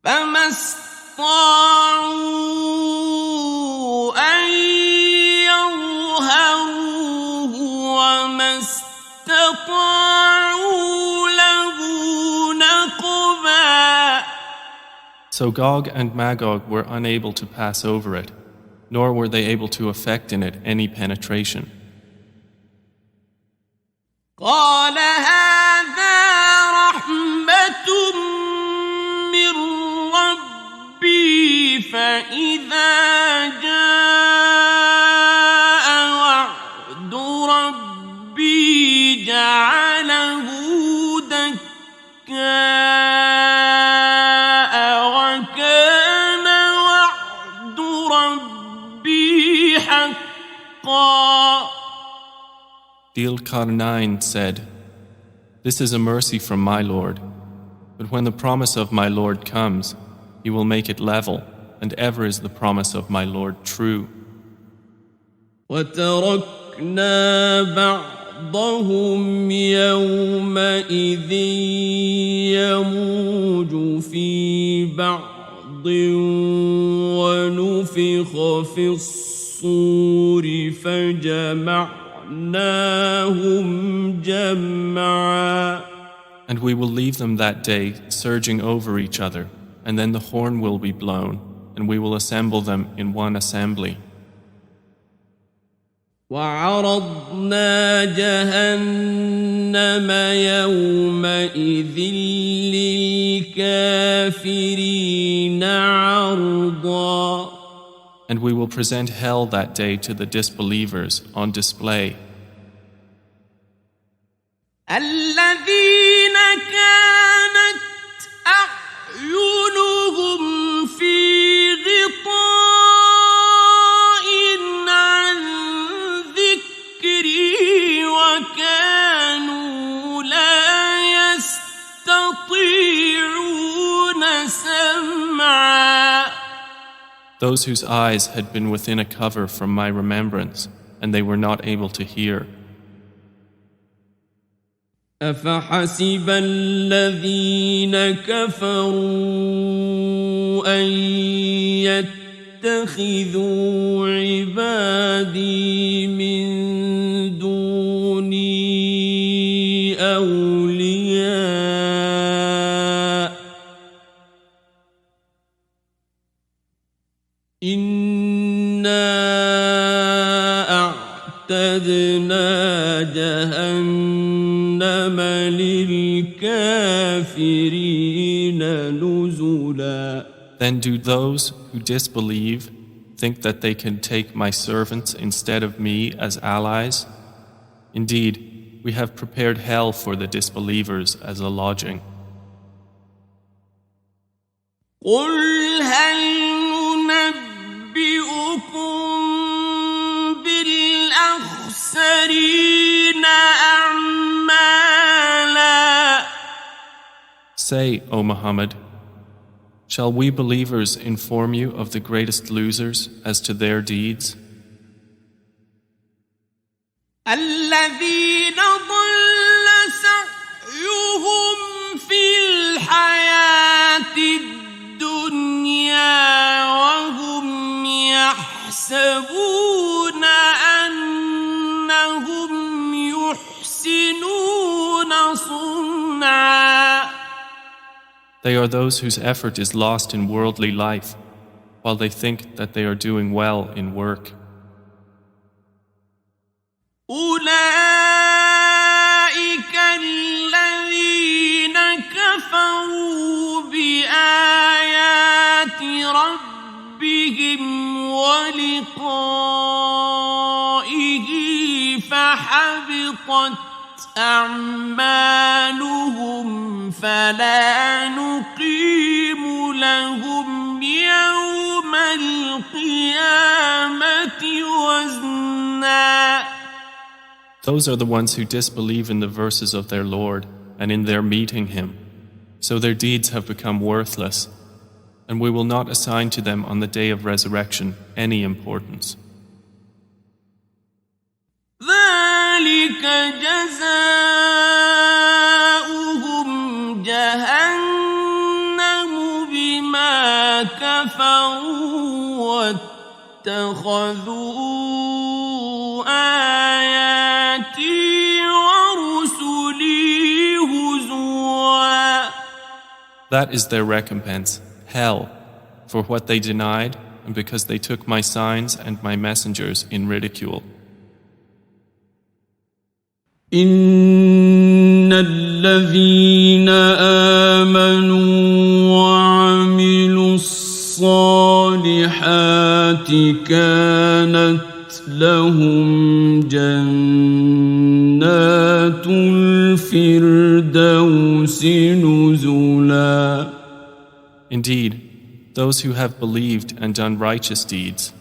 فما استطاعوا أن يظهروه وما استطاعوا له نقبا. So Gog and Magog were unable to pass over it, nor were they able to effect in it any penetration. قال هذا رحمة من ربي فإذا جاء وعد ربي جعله دكاء وكان وعد ربي حقا. Dhul-Qarnayn said, this is a mercy from my Lord, but when the promise of my Lord comes, he will make it level, and ever is the promise of my Lord true. وتركنا بعضهم يومئذ يموج في بعض ونفخ في الصور فجمعناهم جمعا. And we will leave them that day surging over each other, and then the horn will be blown, and we will assemble them in one assembly. وعرضنا جهنم يومئذ للكافرين عرضا. And we will present hell that day to the disbelievers on display. الذين كانت أعينهم في غطاء عن ذكري وكانوا لا يستطيعون سمعا. Those whose eyes had been within a cover from my remembrance, and they were not able to hear. أفحسب الذين كفروا أن يتخذوا عبادي من دوني أولياء إنا أعتدنا جهنم للكافرين نزلا. Then do those who disbelieve think that they can take my servants instead of me as allies? Indeed, we have prepared hell for the disbelievers as a lodging. قل هل ننبئكم بالأخسرين أعمالا. Say, O Muhammad, shall we believers inform you of the greatest losers as to their deeds? الذين ضل سعيهم في الحياة الدنيا وهم يحسبون أنهم يحسنون صنعا. They are those whose effort is lost in worldly life, while they think that they are doing well in work. أولئك الذين كفروا بآيات ربهم ولقائه فحبطت أعمالهم فلا نقيم لهم يوم القيامة وزنا. Those are the ones who disbelieve in the verses of their Lord and in their meeting Him. So their deeds have become worthless, and we will not assign to them on the day of resurrection any importance. ذلك جزاؤهم جهنم بما كفروا واتخذوا آياتي ورسلي هزوا. That is their recompense, hell, for what they denied and because they took my signs and my messengers in ridicule. إن الذين آمنوا وعملوا الصالحات كانت لهم جنات الفردوس نزلا. Indeed, those who have believed and done righteous deeds,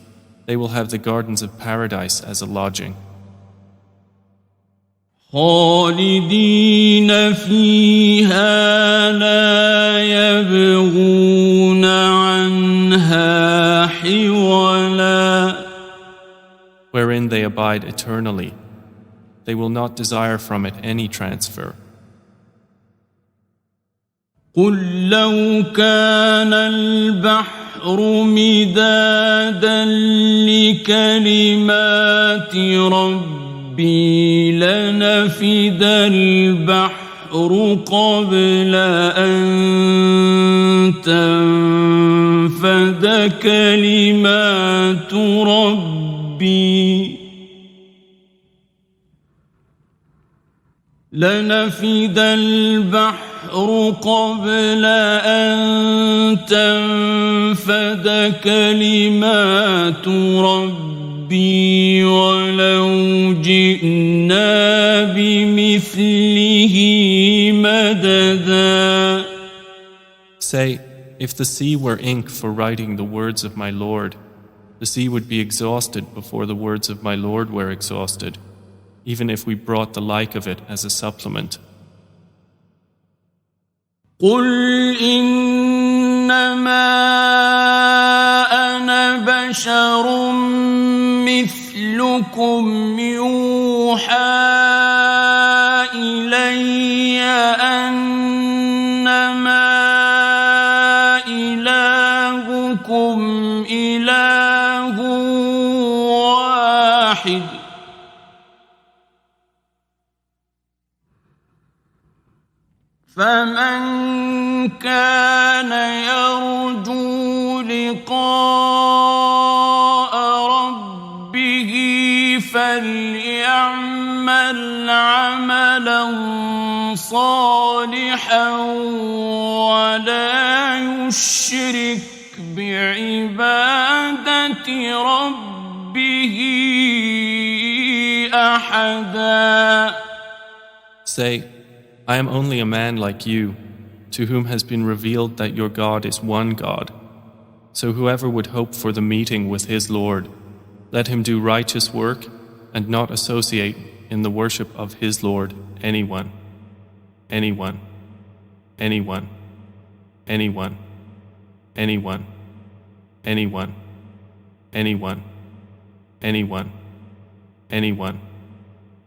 they will have the gardens of paradise as a lodging. خالدين فيها لا يبغون عنها حولا. Wherein they abide eternally. They will not desire from it any transfer. قل لو كان البحر مدادا لكلمات ربي لنفد البحر قبل أن تنفد كلمات ربي لنفد البحر قبل أن تنفد كلمات ربي ولو جئنا بمثله مددا. Say, if the sea were ink for writing the words of my Lord, the sea would be exhausted before the words of my Lord were exhausted, even if we brought the like of it as a supplement. قل إنما أنا بشر مثلكم يوحى إلي أنما إلهكم إله واحد فمن كان يرجو لقاء ربه فليعمل عملا صالحا ولا يشرك بعبادة ربه أحدا. Say, I am only a man like you, to whom has been revealed that your God is one God. So whoever would hope for the meeting with his Lord, let him do righteous work and not associate in the worship of his Lord anyone, anyone, anyone, anyone, anyone, anyone, anyone, anyone, anyone.